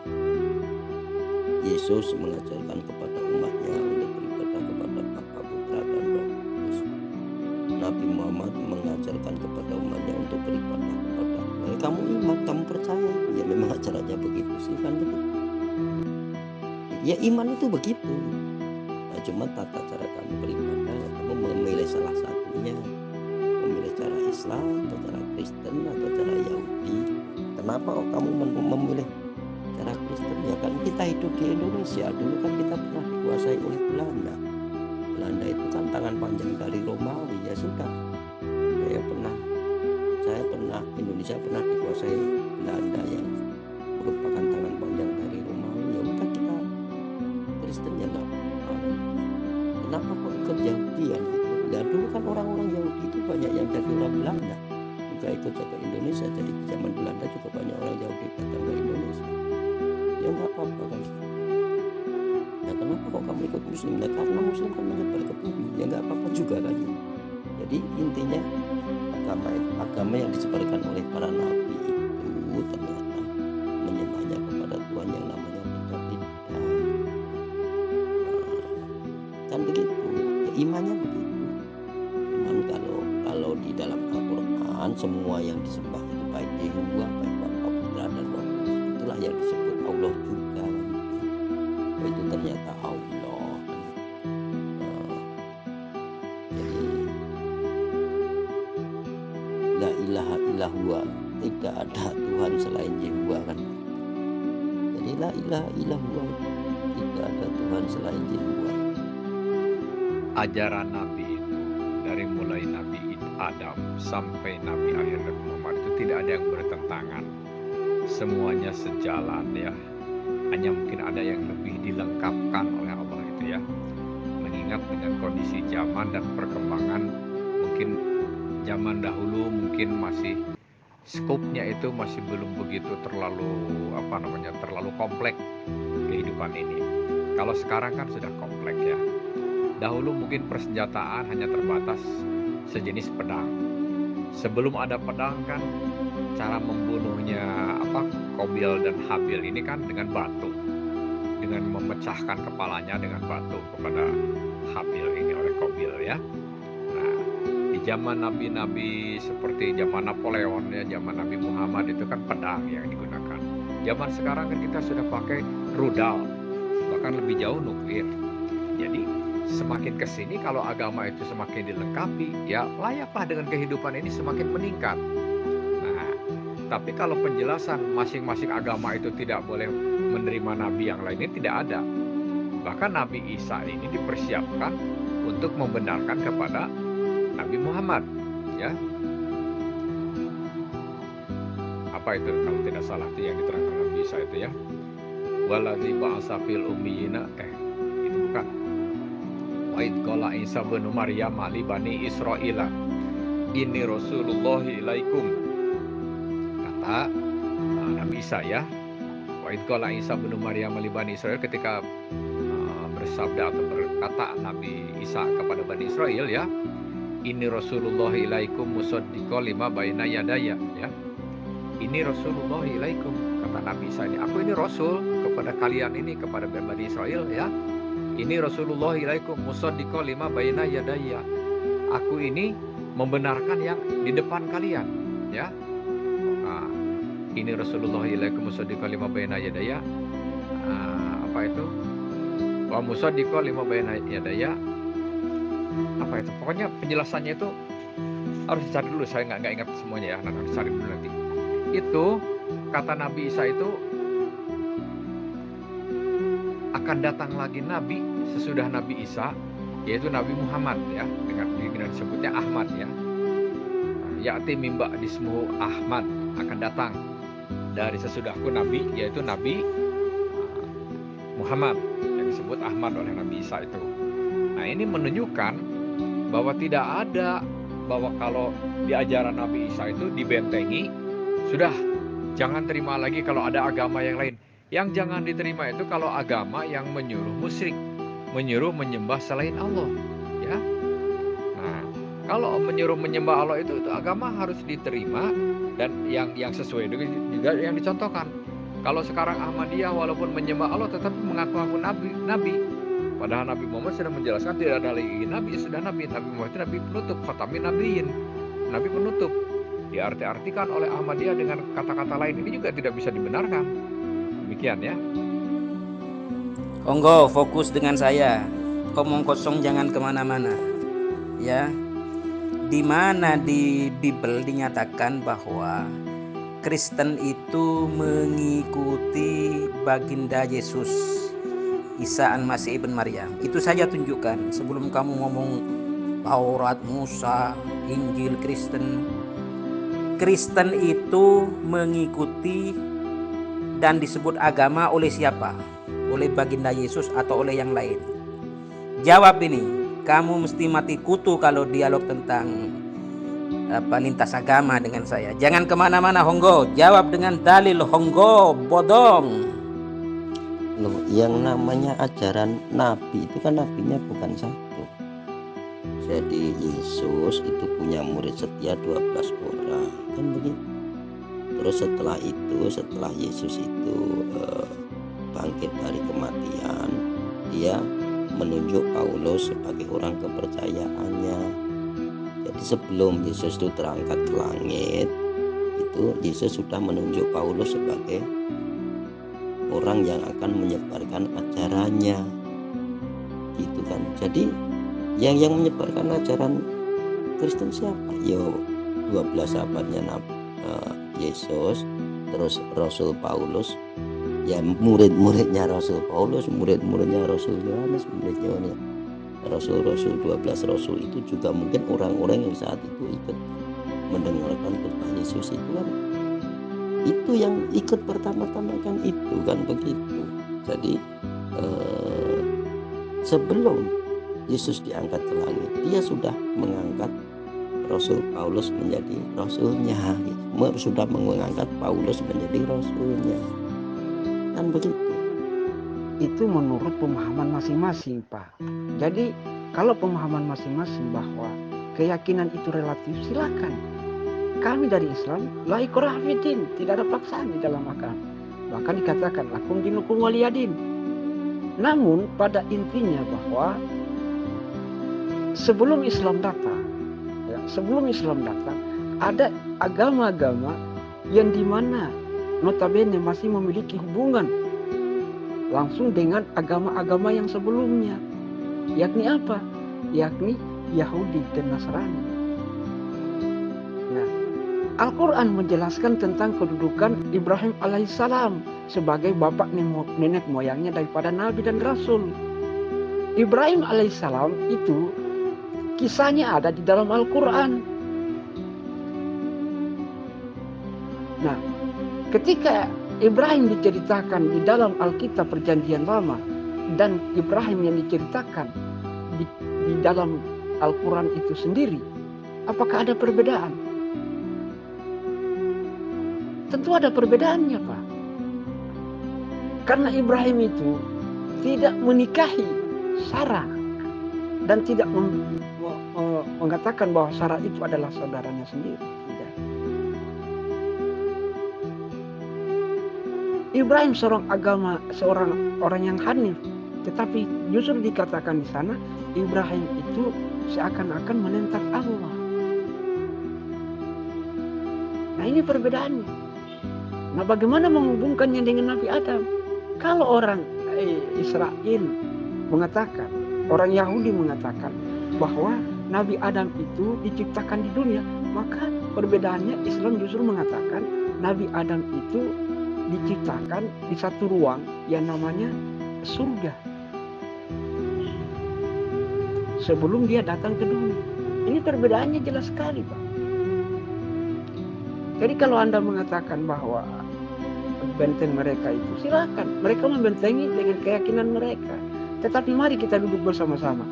Yesus mengajarkan kepada umatnya untuk beribadah kepada Bapa, Putra, dan Roh Kudus. Nabi Muhammad mengajarkan kepada umatnya untuk beribadah kepada Allah. Kamu iman, kamu percaya, ya memang ajarannya begitu sih, kan begitu. Ya iman itu begitu. Nah, cuma tata cara kamu beribadah, ya kamu memilih salah satunya, memilih cara Islam atau cara Kristen atau cara Yahudi. Kenapa kok kamu memilih cara Kristen? Ya kan kita hidup di Indonesia, dulu kan kita pernah dikuasai oleh Belanda. Belanda itu kan tangan panjang dari Romawi. Ya sudah, Indonesia pernah dikuasai Belanda yang merupakan tangan panjang dari Romawi. Ya udah, kita Kristen ya nggak apa-apa. Kenapa kok ikut Yahudian gitu? Ya dulu kan orang-orang Yahudi itu banyak yang jadi orang Belanda juga ikut ke Indonesia. Jadi di zaman Belanda juga banyak orang Yahudi datang ke Indonesia. Ya nggak apa-apa kan. Ya kenapa kok kamu ikut Muslim? Ya karena Muslim kan menyebar ke bumi. Ya nggak apa-apa juga kan. Jadi intinya agama yang disebarkan oleh para nabi itu ternyata menyembahnya kepada Tuhan yang namanya tidak. Kan begitu. Ya, imannya begitu. Cuman kalau di dalam Al-Quran semua yang disembah itu baik Yehuwa, baik Bapa, Putra, dan Roh Kudus, itulah yang disebut Allah juga. Itu ternyata Allah. Jadi la ilaha illallah, tidak ada Tuhan selain Yehuwa kan. Jadi la ilaha illallah, tidak ada Tuhan selain Yehuwa. Ajaran Nabi itu dari mulai Nabi Adam sampai Nabi akhir Nabi Muhammad itu tidak ada yang bertentangan, semuanya sejalan ya. Hanya mungkin ada yang lebih dilengkapkan oleh Allah itu ya, mengingat dengan kondisi zaman dan perkembangan. Mungkin zaman dahulu mungkin masih skopnya itu masih belum begitu terlalu kompleks kehidupan ini. Kalau sekarang kan sudah kompleks ya. Dahulu mungkin persenjataan hanya terbatas sejenis pedang. Sebelum ada pedang kan cara membunuhnya Qabil dan Habil ini kan dengan batu, dengan memecahkan kepalanya dengan batu kepada Habil ini oleh Qabil ya. Nah, di zaman nabi-nabi seperti zaman Napoleon ya, zaman Nabi Muhammad itu kan pedang yang digunakan. Zaman sekarang kan kita sudah pakai rudal, bahkan lebih jauh nuklir. Jadi semakin kesini kalau agama itu semakin dilengkapi, ya layaklah dengan kehidupan ini semakin meningkat. Nah, tapi kalau penjelasan masing-masing agama itu tidak boleh menerima nabi yang lainnya, tidak ada. Bahkan Nabi Isa ini dipersiapkan untuk membenarkan kepada Nabi Muhammad, ya. Apa itu kalau tidak salah itu yang diterangkan Nabi Isa itu ya. waladzi ba'atsa fil ummiyina itu bukan. Wa id qala Isa bin Maryam li bani Israila inni Rasulullah ilaikum. Kata Nabi Isa ya. Wa id qala Isa bin Maryam li bani Israil, ketika bersabda atau berkata Nabi Isa kepada Bani Israel ya, ini Rasulullah ilaikum musaddiqan lima baina yadaya ya. Ini Rasulullah ilaikum, kata Nabi Isa ini, aku ini Rasul kepada kalian ini, kepada Bani Israel ya. Ini Rasulullah ilaikum musaddiqan lima baina yadaya. Aku ini membenarkan yang di depan kalian ya. Nah, ini Rasulullah ilaikum musaddiqan lima baina yadaya. Apa itu? Wa musaddiqan lima baina yadaya. Apa itu? Pokoknya penjelasannya itu harus dicari dulu, saya nggak ingat semuanya ya, nanti cari dulu nanti. Itu kata Nabi Isa itu akan datang lagi Nabi sesudah Nabi Isa, yaitu Nabi Muhammad ya, dengan disebutnya Ahmad ya. Ya'ti mimba dismuhu Ahmad, akan datang dari sesudahku Nabi, yaitu Nabi Muhammad yang disebut Ahmad oleh Nabi Isa itu. Nah, ini menunjukkan bahwa tidak ada, bahwa kalau di ajaran Nabi Isa itu dibentengi, sudah jangan terima lagi kalau ada agama yang lain. Yang jangan diterima itu kalau agama yang menyuruh musyrik, menyuruh menyembah selain Allah ya. Nah, kalau menyuruh menyembah Allah itu agama harus diterima, dan yang sesuai dengan juga yang dicontohkan. Kalau sekarang Ahmadiyah walaupun menyembah Allah tetapi mengaku-ngaku nabi, padahal Nabi Muhammad sudah menjelaskan tidak ada lagi nabi, sudah Nabi Muhammad itu nabi penutup, khatamin nabiyin, nabi penutup. Diarti-artikan oleh Ahmadiyah dengan kata-kata lain ini juga tidak bisa dibenarkan. Demikian ya. Monggo fokus dengan saya, omong kosong jangan kemana-mana ya. Di mana di Bible dinyatakan bahwa Kristen itu mengikuti baginda Yesus Isa Al-Masih ibn Maryam. Itu saja tunjukkan sebelum kamu ngomong Taurat, Musa, Injil, Kristen. Kristen itu mengikuti dan disebut agama oleh siapa? Oleh baginda Yesus atau oleh yang lain? Jawab ini. Kamu mesti mati kutu kalau dialog tentang lintas agama dengan saya. Jangan kemana-mana, Honggo. Jawab dengan dalil, Honggo. Bodong. Loh, yang namanya ajaran nabi itu kan nabinya bukan satu. Jadi Yesus itu punya murid setia 12 orang, kan begitu. Terus setelah Yesus itu bangkit dari kematian, dia menunjuk Paulus sebagai orang kepercayaannya. Jadi sebelum Yesus itu terangkat ke langit, itu Yesus sudah menunjuk Paulus sebagai orang yang akan menyebarkan ajarannya, gitu kan. Jadi yang menyebarkan ajaran Kristen siapa? Yo 12 sahabatnya Yesus, terus Rasul Paulus, ya murid-muridnya Rasul Paulus, murid-muridnya Rasul Yohanes, murid-muridnya Rasul-Rasul 12 Rasul itu juga mungkin orang-orang yang saat itu ikut mendengarkan khotbah Yesus itu kan, itu yang ikut pertama-tama kan itu kan begitu. Jadi sebelum Yesus diangkat ke langit, dia sudah mengangkat Rasul Paulus menjadi rasulnya, sudah mengangkat Paulus menjadi rasulnya, kan begitu. Itu menurut pemahaman masing-masing, Pak. Jadi kalau pemahaman masing-masing bahwa keyakinan itu relatif, silakan. Kami dari Islam la ikraha fiddin, tidak ada paksaan di dalam agama. Bahkan dikatakan lakum dinukum waliyadin. Namun pada intinya bahwa sebelum Islam datang, ada agama-agama yang dimana notabene masih memiliki hubungan langsung dengan agama-agama yang sebelumnya, yakni apa? Yakni Yahudi dan Nasrani. Nah, Al-Quran menjelaskan tentang kedudukan Ibrahim alaihissalam sebagai bapak nenek moyangnya daripada Nabi dan Rasul. Ibrahim alaihissalam itu kisahnya ada di dalam Al-Quran. Nah, ketika Ibrahim diceritakan di dalam Alkitab Perjanjian Lama dan Ibrahim yang diceritakan di dalam Al-Quran itu sendiri, apakah ada perbedaan? Tentu ada perbedaannya, Pak. Karena Ibrahim itu tidak menikahi Sarah dan tidak mengatakan bahwa Sarah itu adalah saudaranya sendiri. Tidak. Ibrahim seorang orang yang hanif, tetapi justru dikatakan di sana Ibrahim itu seakan-akan menentang Allah. Nah, ini perbedaannya. Nah, bagaimana menghubungkannya dengan Nabi Adam? Kalau orang Israel mengatakan, orang Yahudi mengatakan bahwa Nabi Adam itu diciptakan di dunia, maka perbedaannya Islam justru mengatakan Nabi Adam itu diciptakan di satu ruang yang namanya surga sebelum dia datang ke dunia. Ini perbedaannya jelas sekali, Pak. Jadi kalau Anda mengatakan bahwa benteng mereka itu, silakan, mereka membentengi dengan keyakinan mereka. Tetapi mari kita duduk bersama-sama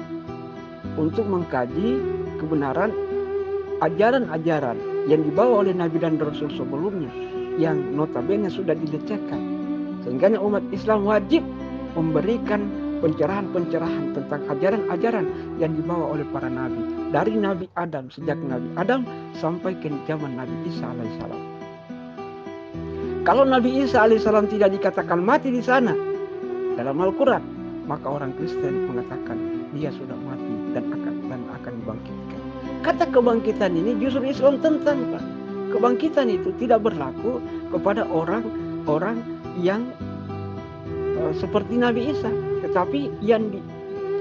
untuk mengkaji kebenaran ajaran-ajaran yang dibawa oleh Nabi dan Rasul sebelumnya, yang notabene sudah dilecehkan. Sehingga umat Islam wajib memberikan pencerahan-pencerahan tentang ajaran-ajaran yang dibawa oleh para nabi. Dari Nabi Adam, sejak Nabi Adam sampai ke zaman Nabi Isa alaihissalam. Kalau Nabi Isa alaihissalam tidak dikatakan mati di sana dalam Al-Quran, maka orang Kristen mengatakan dia sudah mati dan akan dibangkitkan. Kata kebangkitan ini justru Islam tentang, Pak. Kebangkitan itu tidak berlaku kepada orang-orang yang seperti Nabi Isa, tetapi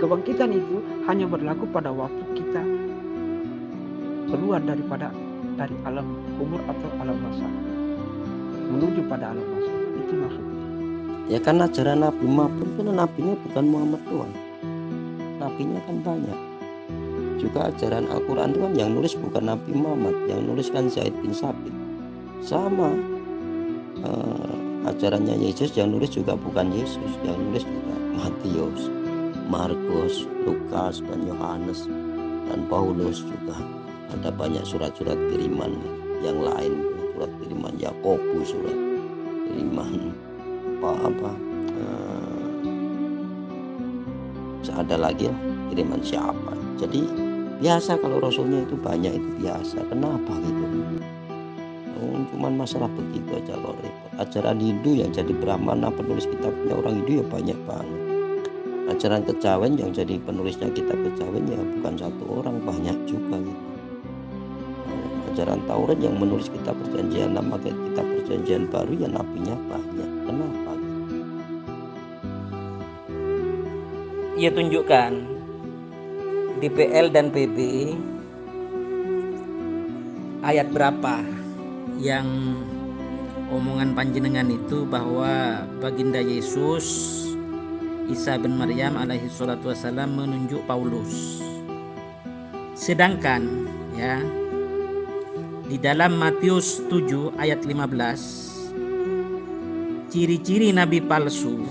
kebangkitan itu hanya berlaku pada waktu kita keluar dari alam kubur atau alam masyarakat menuju pada alam masyarakat. Itu maksudnya. Ya kan ajaran Nabi Muhammad kan nabinya bukan Muhammad doang. Nabinya kan banyak. Juga ajaran Al-Quran itu kan yang nulis bukan Nabi Muhammad, yang nulis kan Zaid bin Sabit. Sama ajarannya Yesus yang nulis juga bukan Yesus, yang nulis juga Matius, Markus, Lukas, dan Yohanes, dan Paulus juga. Ada banyak surat-surat kiriman yang lain, surat kiriman Yakobus, surat kiriman ada lagi lah kiriman siapa. Jadi biasa kalau Rasulnya itu banyak, itu biasa. Kenapa gitu? Cuman masalah begitu aja kok repot. Ajaran Hindu yang jadi Brahmana penulis kitabnya orang Hindu ya banyak banget. Ajaran kejawen yang jadi penulisnya kitab kejawen ya bukan satu orang, banyak juga gitu. Ajaran Taurat yang menulis kitab perjanjian lama ke kitab perjanjian baru ya nabinya banyak. Kenapa? Ia tunjukkan di PL dan PB ayat berapa yang omongan panjenengan itu bahwa baginda Yesus Isa bin Maryam alaihi salatu wassalam menunjuk Paulus. Sedangkan ya di dalam Matius 7 ayat 15 ciri-ciri nabi palsu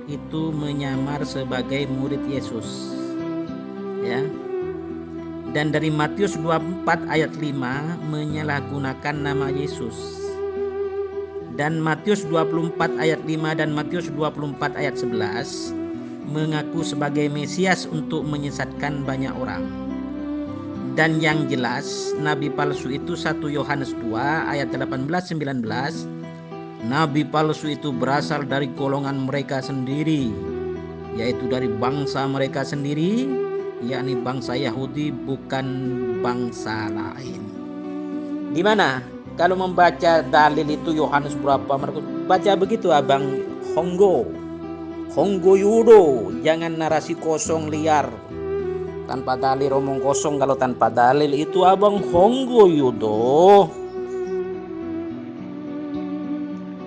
itu menyamar sebagai murid Yesus. Ya. Dan dari Matius 24 ayat 5 menyalahgunakan nama Yesus. Dan Matius 24 ayat 5 dan Matius 24 ayat 11 mengaku sebagai Mesias untuk menyesatkan banyak orang. Dan yang jelas nabi palsu itu 1 Yohanes 2 ayat 18-19, nabi palsu itu berasal dari golongan mereka sendiri, yaitu dari bangsa mereka sendiri, yakni bangsa Yahudi, bukan bangsa lain. Di mana kalau membaca dalil itu Yohanes berapa, Markus baca begitu abang Honggo Yudo, jangan narasi kosong liar tanpa dalil, omong kosong. Kalau tanpa dalil itu abang Honggo Yudo.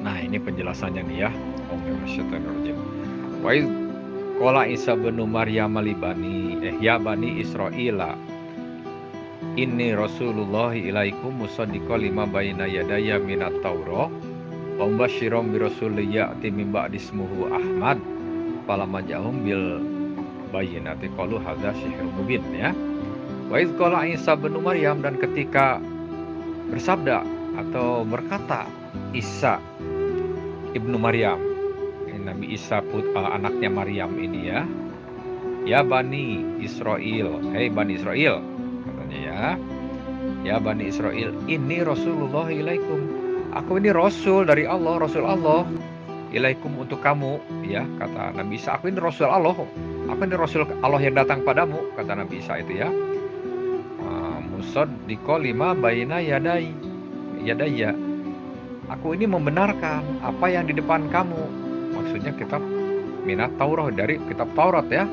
Nah, ini penjelasannya nih ya. Wa qala Isa bin Maryam ya bani Israila inni Rasulullah ilaikum musaddiqan lima baina yadayya minat Taurah wa mubasysyiran bi rasulin ya'ti min ba'di ismuhu Ahmad falamma ja'ahum bil bayyinati qalu hadza sihrun mubin ya. Wa idz qala Isa bin Maryam, dan ketika bersabda atau berkata Isa ibnu Maryam, Nabi Isa anaknya Maryam ini ya, ya Bani Israel, hei Bani Israel, katanya ya Bani Israel, ini Rasulullah ilaikum, aku ini Rasul dari Allah, Rasul Allah, ilaikum untuk kamu, ya kata Nabi Isa, aku ini Rasul Allah, aku ini Rasul Allah yang datang padamu, kata Nabi Isa itu ya. Musaddiqo lima baina yadaya, aku ini membenarkan apa yang di depan kamu, maksudnya kitab Minat Taurat, dari kitab Taurat ya,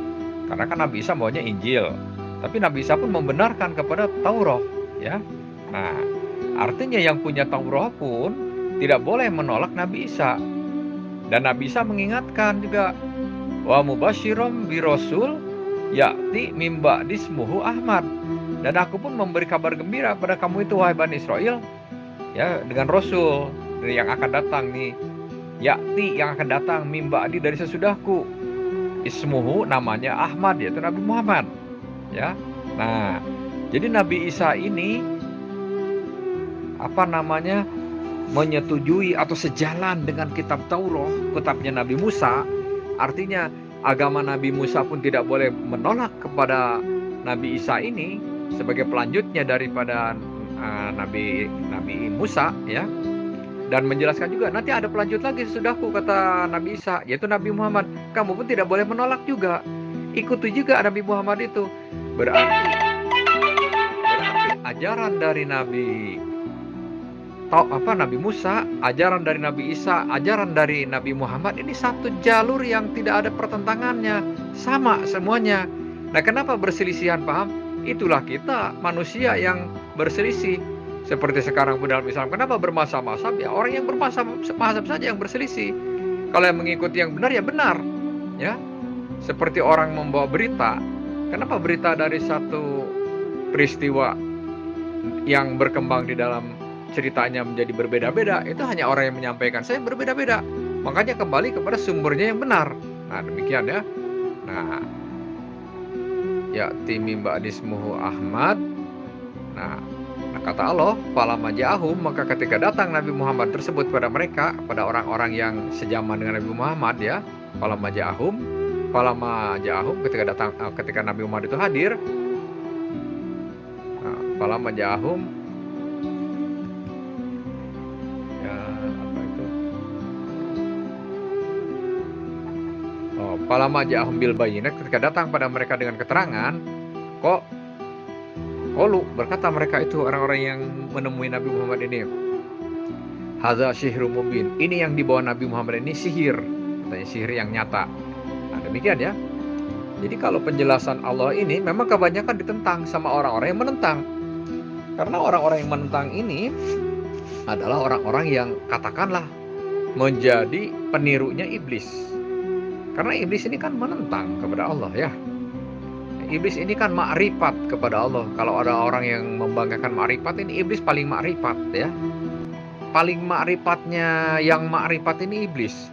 karena kan Nabi Isa bawanya Injil, tapi Nabi Isa pun membenarkan kepada Taurat ya. Nah, artinya yang punya Taurat pun tidak boleh menolak Nabi Isa. Dan Nabi Isa mengingatkan juga, wa mubasysyiran bi rasul ya'ti min ba'di ismuhu Ahmad, dan aku pun memberi kabar gembira pada kamu itu wahai Bani Israel ya, dengan Rasul yang akan datang nih, yakti yang akan datang min ba'di dari sesudahku, ismuhu namanya Ahmad, yaitu Nabi Muhammad ya. Nah, jadi Nabi Isa ini menyetujui atau sejalan dengan kitab Taurat, kitabnya Nabi Musa. Artinya agama Nabi Musa pun tidak boleh menolak kepada Nabi Isa ini sebagai pelanjutnya daripada Nabi Musa ya. Dan menjelaskan juga nanti ada pelanjut lagi sesudahku, kata Nabi Isa, yaitu Nabi Muhammad. Kamu pun tidak boleh menolak juga, ikuti juga Nabi Muhammad itu. Berarti ajaran dari Nabi Musa, ajaran dari Nabi Isa, ajaran dari Nabi Muhammad ini satu jalur yang tidak ada pertentangannya, sama semuanya. Nah, kenapa berselisihan paham? Itulah kita manusia yang berselisih. Seperti sekarang dalam Islam, kenapa bermazhab-mazhab? Ya orang yang bermazhab saja yang berselisih. Kalau yang mengikuti yang benar ya benar, ya. Seperti orang membawa berita, kenapa berita dari satu peristiwa yang berkembang di dalam ceritanya menjadi berbeda-beda? Itu hanya orang yang menyampaikan, saya berbeda-beda. Makanya kembali kepada sumbernya yang benar. Nah, demikian ya. Nah, ya timim ba'dismuhu Ahmad. Nah, kata Allah, falamma ja'ahum, maka ketika datang Nabi Muhammad tersebut pada mereka, pada orang-orang yang sejaman dengan Nabi Muhammad ya, falamma ja'ahum, ketika Nabi Muhammad itu hadir, falamma ja'ahum, ya apa itu? Falamma ja'ahum bil bayyinat, ketika datang pada mereka dengan keterangan, kok berkata mereka itu orang-orang yang menemui Nabi Muhammad ini, hadza sihrun mubin, ini yang dibawa Nabi Muhammad ini sihir, katanya sihir yang nyata. Nah, demikian ya. Jadi kalau penjelasan Allah ini memang kebanyakan ditentang sama orang-orang yang menentang. Karena orang-orang yang menentang ini adalah orang-orang yang katakanlah menjadi penirunya iblis. Karena iblis ini kan menentang kepada Allah ya. Iblis ini kan makrifat kepada Allah. Kalau ada orang yang membanggakan makrifat, ini iblis paling makrifat ya. Paling makrifatnya yang makrifat ini iblis.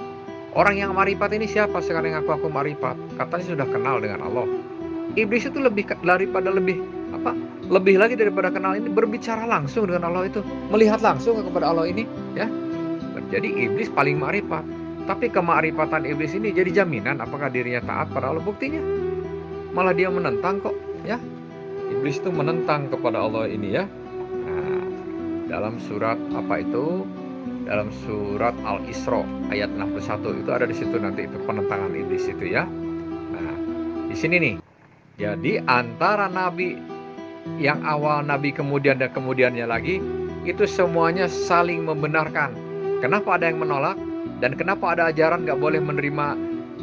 Orang yang makrifat ini siapa sekarang yang aku makrifat? Katanya sudah kenal dengan Allah. Iblis itu lebih lagi daripada kenal ini, berbicara langsung dengan Allah itu, melihat langsung kepada Allah ini ya. Jadi iblis paling makrifat. Tapi kemakrifatan iblis ini jadi jaminan apakah dirinya taat pada Allah? Buktinya malah dia menentang kok ya. Iblis itu menentang kepada Allah ini ya. Nah, dalam surat apa itu? Dalam surat Al-Isra ayat 61 itu ada di situ nanti itu penentangan iblis itu ya. Nah, di sini nih. Jadi antara nabi yang awal, nabi kemudian dan kemudiannya lagi, itu semuanya saling membenarkan. Kenapa ada yang menolak dan kenapa ada ajaran nggak boleh menerima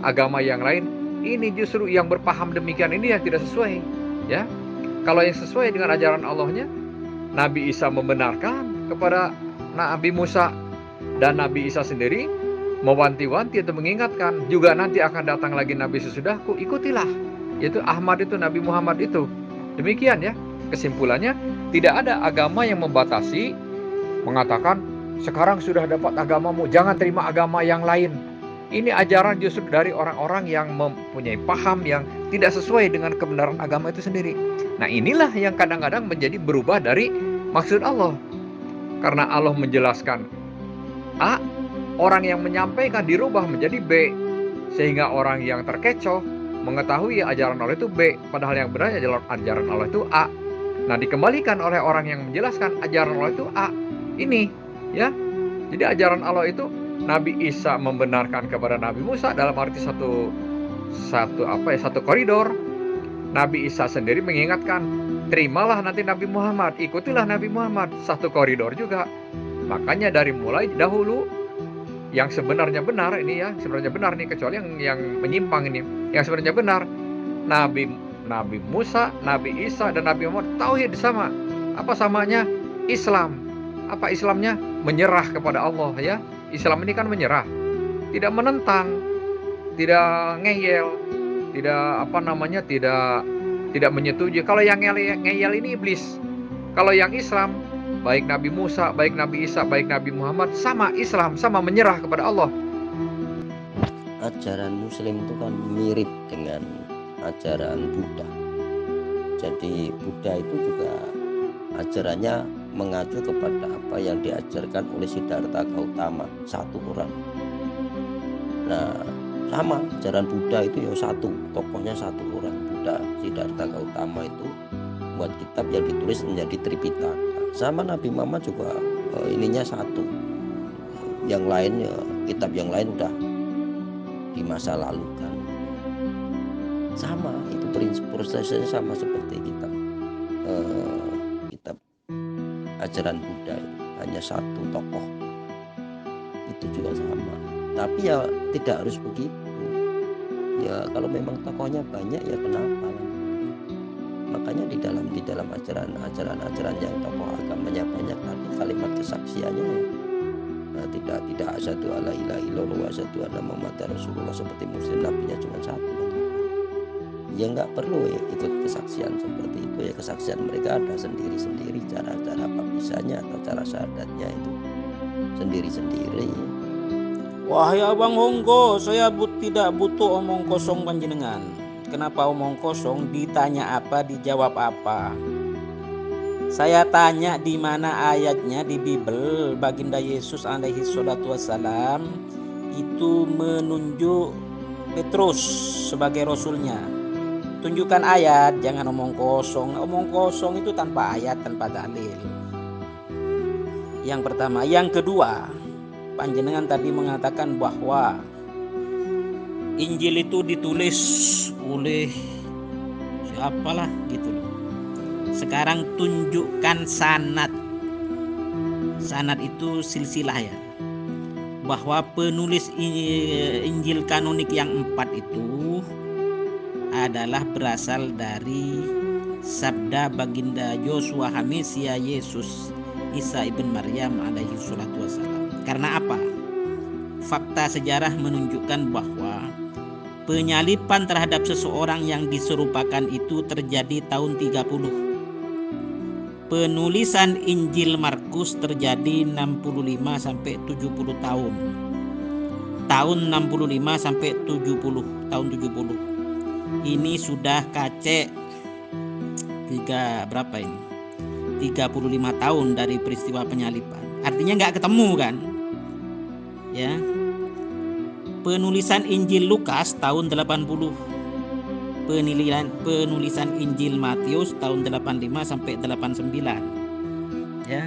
agama yang lain? Ini justru yang berpaham demikian ini yang tidak sesuai ya. Kalau yang sesuai dengan ajaran Allahnya, Nabi Isa membenarkan kepada Nabi Musa, dan Nabi Isa sendiri mewanti-wanti atau mengingatkan juga nanti akan datang lagi Nabi sesudahku, ikutilah, yaitu Ahmad itu, Nabi Muhammad itu. Demikian ya. Kesimpulannya, tidak ada agama yang membatasi mengatakan sekarang sudah dapat agamamu, jangan terima agama yang lain. Ini ajaran justru dari orang-orang yang mempunyai paham yang tidak sesuai dengan kebenaran agama itu sendiri. Nah, inilah yang kadang-kadang menjadi berubah dari maksud Allah. Karena Allah menjelaskan A, orang yang menyampaikan dirubah menjadi B, sehingga orang yang terkecoh mengetahui ajaran Allah itu B, padahal yang benar ajaran Allah itu A. Nah, dikembalikan oleh orang yang menjelaskan ajaran Allah itu A. Ini, ya. Jadi ajaran Allah itu Nabi Isa membenarkan kepada Nabi Musa dalam arti satu koridor. Nabi Isa sendiri mengingatkan, terimalah nanti Nabi Muhammad, ikutilah Nabi Muhammad, satu koridor juga. Makanya dari mulai dahulu yang sebenarnya benar ini ya, sebenarnya benar nih, kecuali yang menyimpang ini. Yang sebenarnya benar Nabi Musa, Nabi Isa dan Nabi Muhammad tauhid sama. Apa samanya? Islam. Apa Islamnya? Menyerah kepada Allah ya. Islam ini kan menyerah, tidak menentang, tidak ngeyel, tidak menyetujui. Kalau yang ngeyel ini iblis. Kalau yang Islam, baik Nabi Musa, baik Nabi Isa, baik Nabi Muhammad, sama Islam, sama menyerah kepada Allah. Ajaran Muslim itu kan mirip dengan ajaran Buddha. Jadi Buddha itu juga ajarannya mengacu kepada apa yang diajarkan oleh Siddhartha Gautama, satu orang. Nah, sama ajaran Buddha itu ya satu, tokohnya satu orang. Buddha Siddhartha Gautama itu buat kitab yang ditulis menjadi Tripitaka. Sama Nabi Muhammad juga ininya satu. Yang lain ya, kitab yang lain udah di masa lalu kan. Sama, itu prosesnya sama seperti kitab ajaran Buddha itu, hanya satu tokoh, itu juga sama. Tapi ya tidak harus begitu ya, kalau memang tokohnya banyak ya kenapa. Makanya di dalam ajaran yang tokoh agamanya banyak, tadi kalimat kesaksiannya ya, tidak asyhadu alla ilaha illallah wa asyhadu anna muhammadar rasulullah, seperti muslim nabinya cuma satu. Ya nggak perlu ya ikut kesaksian seperti itu ya, kesaksian mereka ada sendiri-sendiri, cara-cara papisahnya atau cara syahadatnya itu sendiri-sendiri. Wahai Abang Honggo, saya tidak butuh omong kosong panjenengan. Kenapa omong kosong? Ditanya apa, dijawab apa. Saya tanya di mana ayatnya di Bible baginda Yesus alaihi salatu wassalam itu menunjuk Petrus sebagai rasulnya. Tunjukkan ayat, jangan omong kosong. Omong kosong itu tanpa ayat, tanpa dalil. Yang pertama. Yang kedua, panjenengan tadi mengatakan bahwa Injil itu ditulis oleh siapalah gitu loh. Sekarang tunjukkan sanad. Sanad itu silsilah ya. Bahwa penulis Injil kanonik yang 4 itu adalah berasal dari sabda baginda Yosua Hamesia Yesus Isa ibn Maryam alaihi salatu wassalam. Karena apa? Fakta sejarah menunjukkan bahwa penyaliban terhadap seseorang yang diserupakan itu terjadi tahun 30. Penulisan Injil Markus terjadi 65 sampai 70 tahun. Tahun 65 sampai 70, tahun 70. Ini sudah kacek 35 tahun dari peristiwa penyaliban. Artinya nggak ketemu kan? Ya. Penulisan Injil Lukas tahun 80. Penulisan Injil Matius tahun 85 sampai 89. Ya.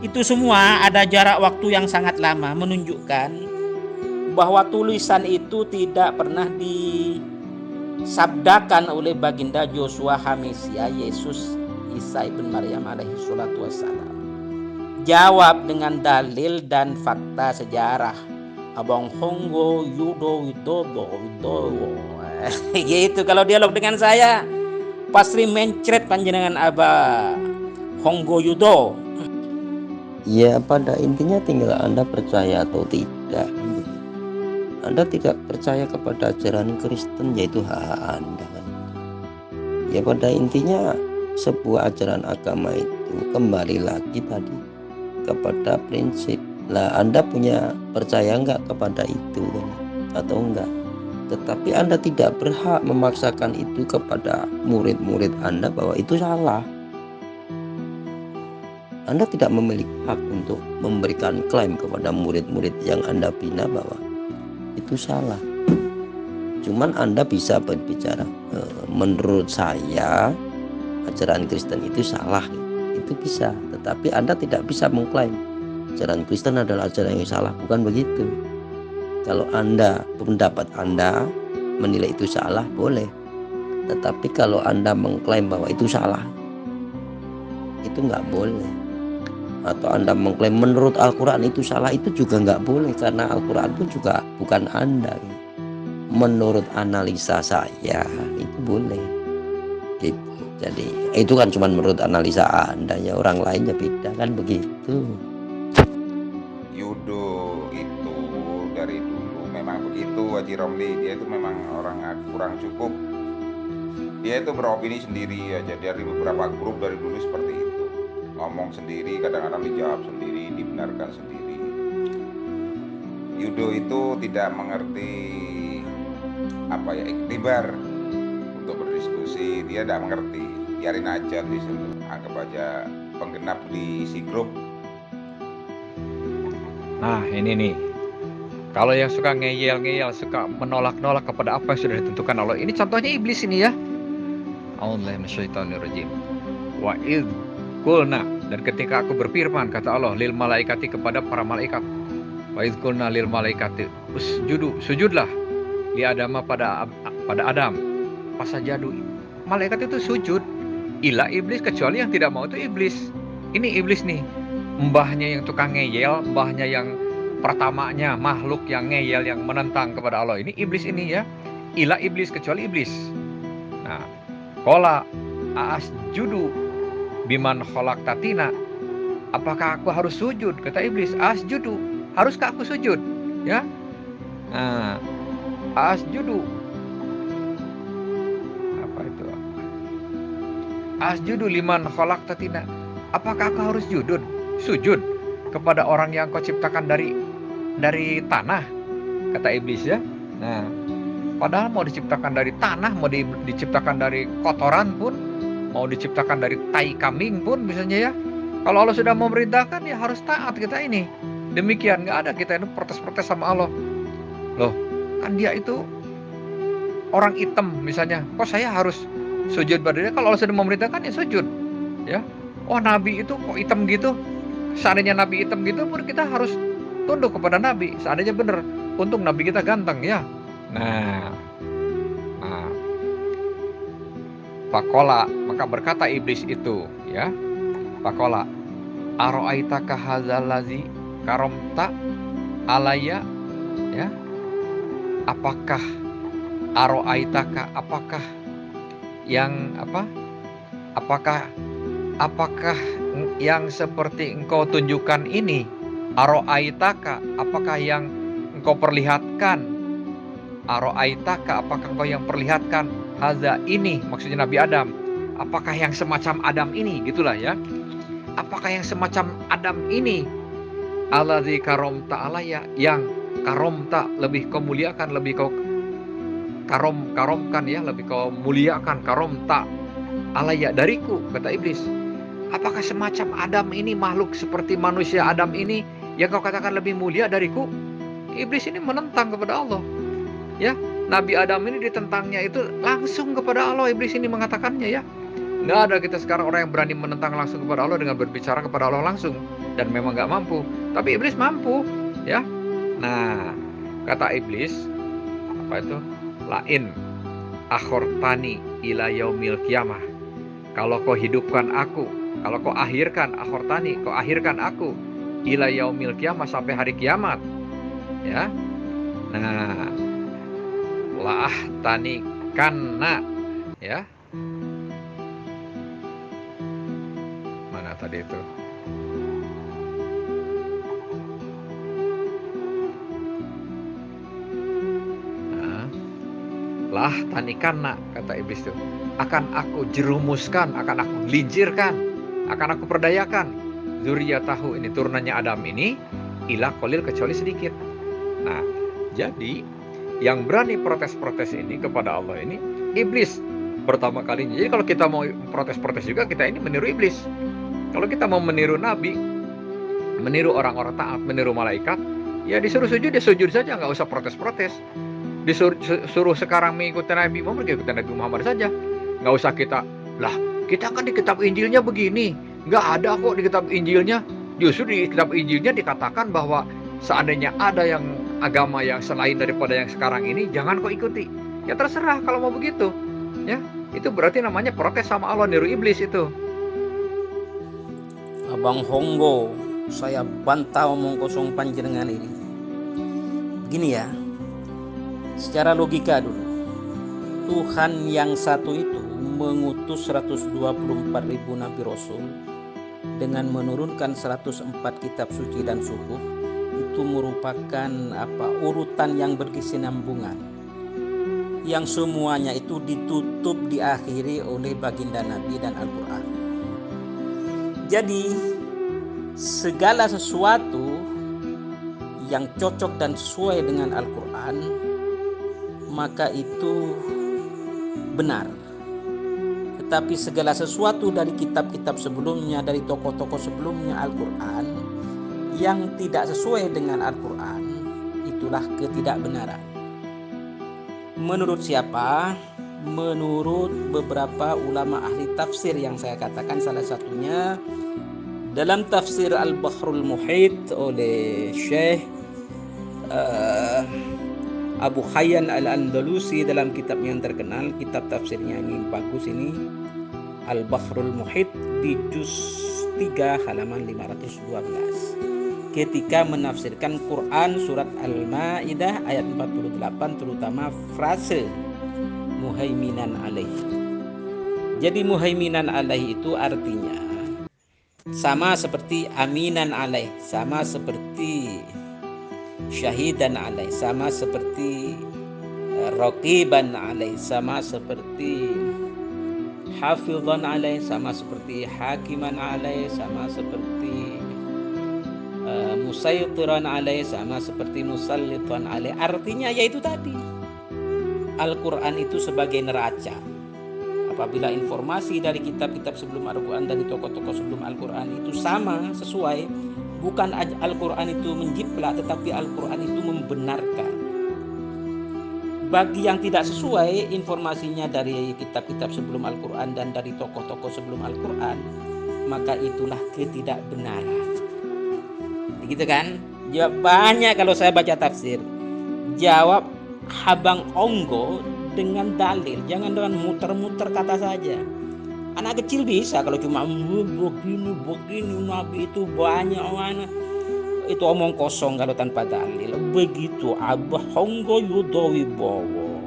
Itu semua ada jarak waktu yang sangat lama, menunjukkan bahwa tulisan itu tidak pernah disabdakan oleh baginda Yosua Hamesia Yesus Isa ibn Maryam alaihi salatu wassalam. Jawab dengan dalil dan fakta sejarah. Abang Honggo Yudo Widodo. Gitu kalau dialog dengan saya pasti mencret panjenengan Abah Honggo Yudo. Ya pada intinya tinggal Anda percaya atau tidak. Anda tidak percaya kepada ajaran Kristen, yaitu hak Anda. Ya pada intinya sebuah ajaran agama itu kembali lagi tadi kepada prinsip. Lah Anda punya percaya nggak kepada itu kan? Atau enggak? Tetapi Anda tidak berhak memaksakan itu kepada murid-murid Anda bahwa itu salah. Anda tidak memiliki hak untuk memberikan klaim kepada murid-murid yang Anda bina bahwa itu salah. Cuman Anda bisa berbicara, menurut saya ajaran Kristen itu salah. Itu bisa, tetapi Anda tidak bisa mengklaim ajaran Kristen adalah ajaran yang salah. Bukan begitu. Kalau Anda, pendapat Anda menilai itu salah, boleh. Tetapi kalau Anda mengklaim bahwa itu salah, itu nggak boleh. Atau Anda mengklaim menurut Al-Quran itu salah, itu juga nggak boleh. Karena Al-Quran itu juga bukan Anda. Menurut analisa saya itu boleh gitu. Jadi itu kan cuma menurut analisa Anda, ya orang lainnya beda kan begitu. Yudo itu dari dulu memang begitu, Haji Romli. Dia itu memang orang kurang cukup. Dia itu beropini sendiri aja. Dari beberapa grup dari dulu seperti itu. Ngomong sendiri, kadang-kadang dijawab sendiri, dibenarkan sendiri. Yudo itu tidak mengerti iktibar untuk berdiskusi. Dia tidak mengerti. Biarin aja di situ. Anggap aja penggenap di si grup. Nah ini nih, kalau yang suka ngeyel-ngeyel, suka menolak-nolak kepada apa yang sudah ditentukan Allah, ini contohnya iblis ini ya. A'udzubillahi minasyaitonirrajim. Wa idz qulna, dan ketika aku berfirman, kata Allah, lil malaikati, kepada para malaikat. Wa idz qulna lil malaikati usjudu, sujudlah li Adama, pada Adam. Fasajadu, malaikat itu sujud. Ila iblis, kecuali yang tidak mau itu iblis. Ini iblis nih, mbahnya yang tukang ngeyel, mbahnya yang pertamanya makhluk yang ngeyel, yang menentang kepada Allah. Ini iblis ini ya. Ila iblis, kecuali iblis. Nah, qala asjudu biman khalaqtatina, apakah aku harus sujud? Kata iblis, asjudu, haruskah aku sujud? Ya. Nah, asjudu, apa itu? Asjudu liman khalaqtatina, apakah aku harus sujud kepada orang yang kau ciptakan dari tanah? Kata iblis ya. Nah, padahal mau diciptakan dari tanah, mau diciptakan dari kotoran pun, mau diciptakan dari tai kambing pun misalnya ya. Kalau Allah sudah memerintahkan ya harus taat kita ini. Demikian, nggak ada kita ini protes-protes sama Allah. Loh, kan dia itu orang hitam misalnya. Kok saya harus sujud pada dia? Kalau Allah sudah memerintahkan ya sujud. Ya. Oh, Nabi itu kok hitam gitu? Seandainya Nabi hitam gitu pun kita harus tunduk kepada Nabi. Seandainya benar, untung Nabi kita ganteng ya. Nah, Pakola, maka berkata iblis itu ya, Pakola, aro'aitaka hadzalazi karomta alaya, ya, apakah aro'aitaka, apakah yang apakah yang seperti engkau tunjukkan ini, aro'aitaka, apakah yang engkau perlihatkan, aro'aitaka, apakah engkau yang perlihatkan, haza ini, maksudnya Nabi Adam, apakah yang semacam Adam ini, gitulah ya, apakah yang semacam Adam ini, alladzi karomta alaya, yang karomta, lebih kau muliakan, lebih kau karomkan ya, lebih kau muliakan, karomta alaya, dariku, kata iblis. Apakah semacam Adam ini, makhluk seperti manusia Adam ini, yang kau katakan lebih mulia dariku? Iblis ini menentang kepada Allah. Ya, Nabi Adam ini ditentangnya itu langsung kepada Allah. Iblis ini mengatakannya ya. Nggak ada kita sekarang orang yang berani menentang langsung kepada Allah dengan berbicara kepada Allah langsung. Dan memang nggak mampu. Tapi iblis mampu. Ya. Nah, kata iblis, apa itu? Lain akhortani ila yaumil qiyamah. Kalau kau hidupkan aku, kalau kau akhirkan, akhortani, kau akhirkan aku ila yaumil qiyamah, sampai hari kiamat. Ya. Nah, la ahtani kana, ya. Mana tadi itu? Lah tanikana, kata iblis itu, akan aku jerumuskan, akan aku gelincirkan, akan aku perdayakan zuriyatahu ini, turunannya Adam ini, ila qalil, kecuali sedikit. Nah, jadi yang berani protes-protes ini kepada Allah ini iblis pertama kalinya. Jadi kalau kita mau protes-protes juga, kita ini meniru iblis. Kalau kita mau meniru nabi, meniru orang-orang taat, meniru malaikat, ya disuruh sujud, ya sujud saja, nggak usah protes-protes. Disuruh sekarang mengikuti Nabi Muhammad, ikuti Nabi Muhammad saja. Nggak usah kita kan di kitab Injilnya begini. Nggak ada kok di kitab Injilnya. Justru di kitab Injilnya dikatakan bahwa seandainya ada yang agama yang selain daripada yang sekarang ini, jangan kau ikuti. Ya terserah kalau mau begitu. Ya, itu berarti namanya protes sama Allah, niru iblis itu. Abang Honggo, saya bantah omong kosong panjenengan ini. Begini ya, secara logika dulu, Tuhan yang satu itu mengutus 124.000 Nabi Rasul dengan menurunkan 104 kitab suci dan suhuf. Itu merupakan urutan yang berkesinambungan, yang semuanya itu ditutup, diakhiri oleh baginda Nabi dan Al-Quran. Jadi segala sesuatu yang cocok dan sesuai dengan Al-Quran, maka itu benar. Tetapi segala sesuatu dari kitab-kitab sebelumnya, dari tokoh-tokoh sebelumnya Al-Quran, yang tidak sesuai dengan Al-Quran, itulah ketidakbenaran. Menurut siapa? Menurut beberapa ulama ahli tafsir yang saya katakan, salah satunya dalam tafsir Al-Bahrul Muhit oleh Syekh Abu Hayyan Al-Andalusi, dalam kitabnya yang terkenal, kitab tafsirnya ini bagus ini, Al-Bahrul Muhit, di juz 3 halaman 512, ketika menafsirkan Quran surat Al-Maidah ayat 48, terutama frase muhaiminan alaih. Jadi muhaiminan alaih itu artinya sama seperti aminan alaih, sama seperti syahidan alaih, sama seperti raqiban alaih, sama seperti hafizan alaih, sama seperti hakiman alaih, sama seperti musaytiran alaih, sama seperti musallitan alaih. Artinya yaitu tadi, Al-Quran itu sebagai neraca. Apabila informasi dari kitab-kitab sebelum Al-Quran, dari tokoh-tokoh sebelum Al-Quran itu sama, sesuai, bukan Al-Quran itu menjiplak, tetapi Al-Quran itu membenarkan. Bagi yang tidak sesuai informasinya dari kitab-kitab sebelum Al-Quran dan dari tokoh-tokoh sebelum Al-Quran, maka itulah ketidakbenaran. Begitu kan? Jawab banyak kalau saya baca tafsir. Jawab Habang Onggo dengan dalil, jangan dengan muter-muter kata saja. Anak kecil bisa kalau cuma begini Nabi itu banyak mana. Itu omong kosong kalau tanpa dalil. Begitu Abah Honggo Yudowibowo.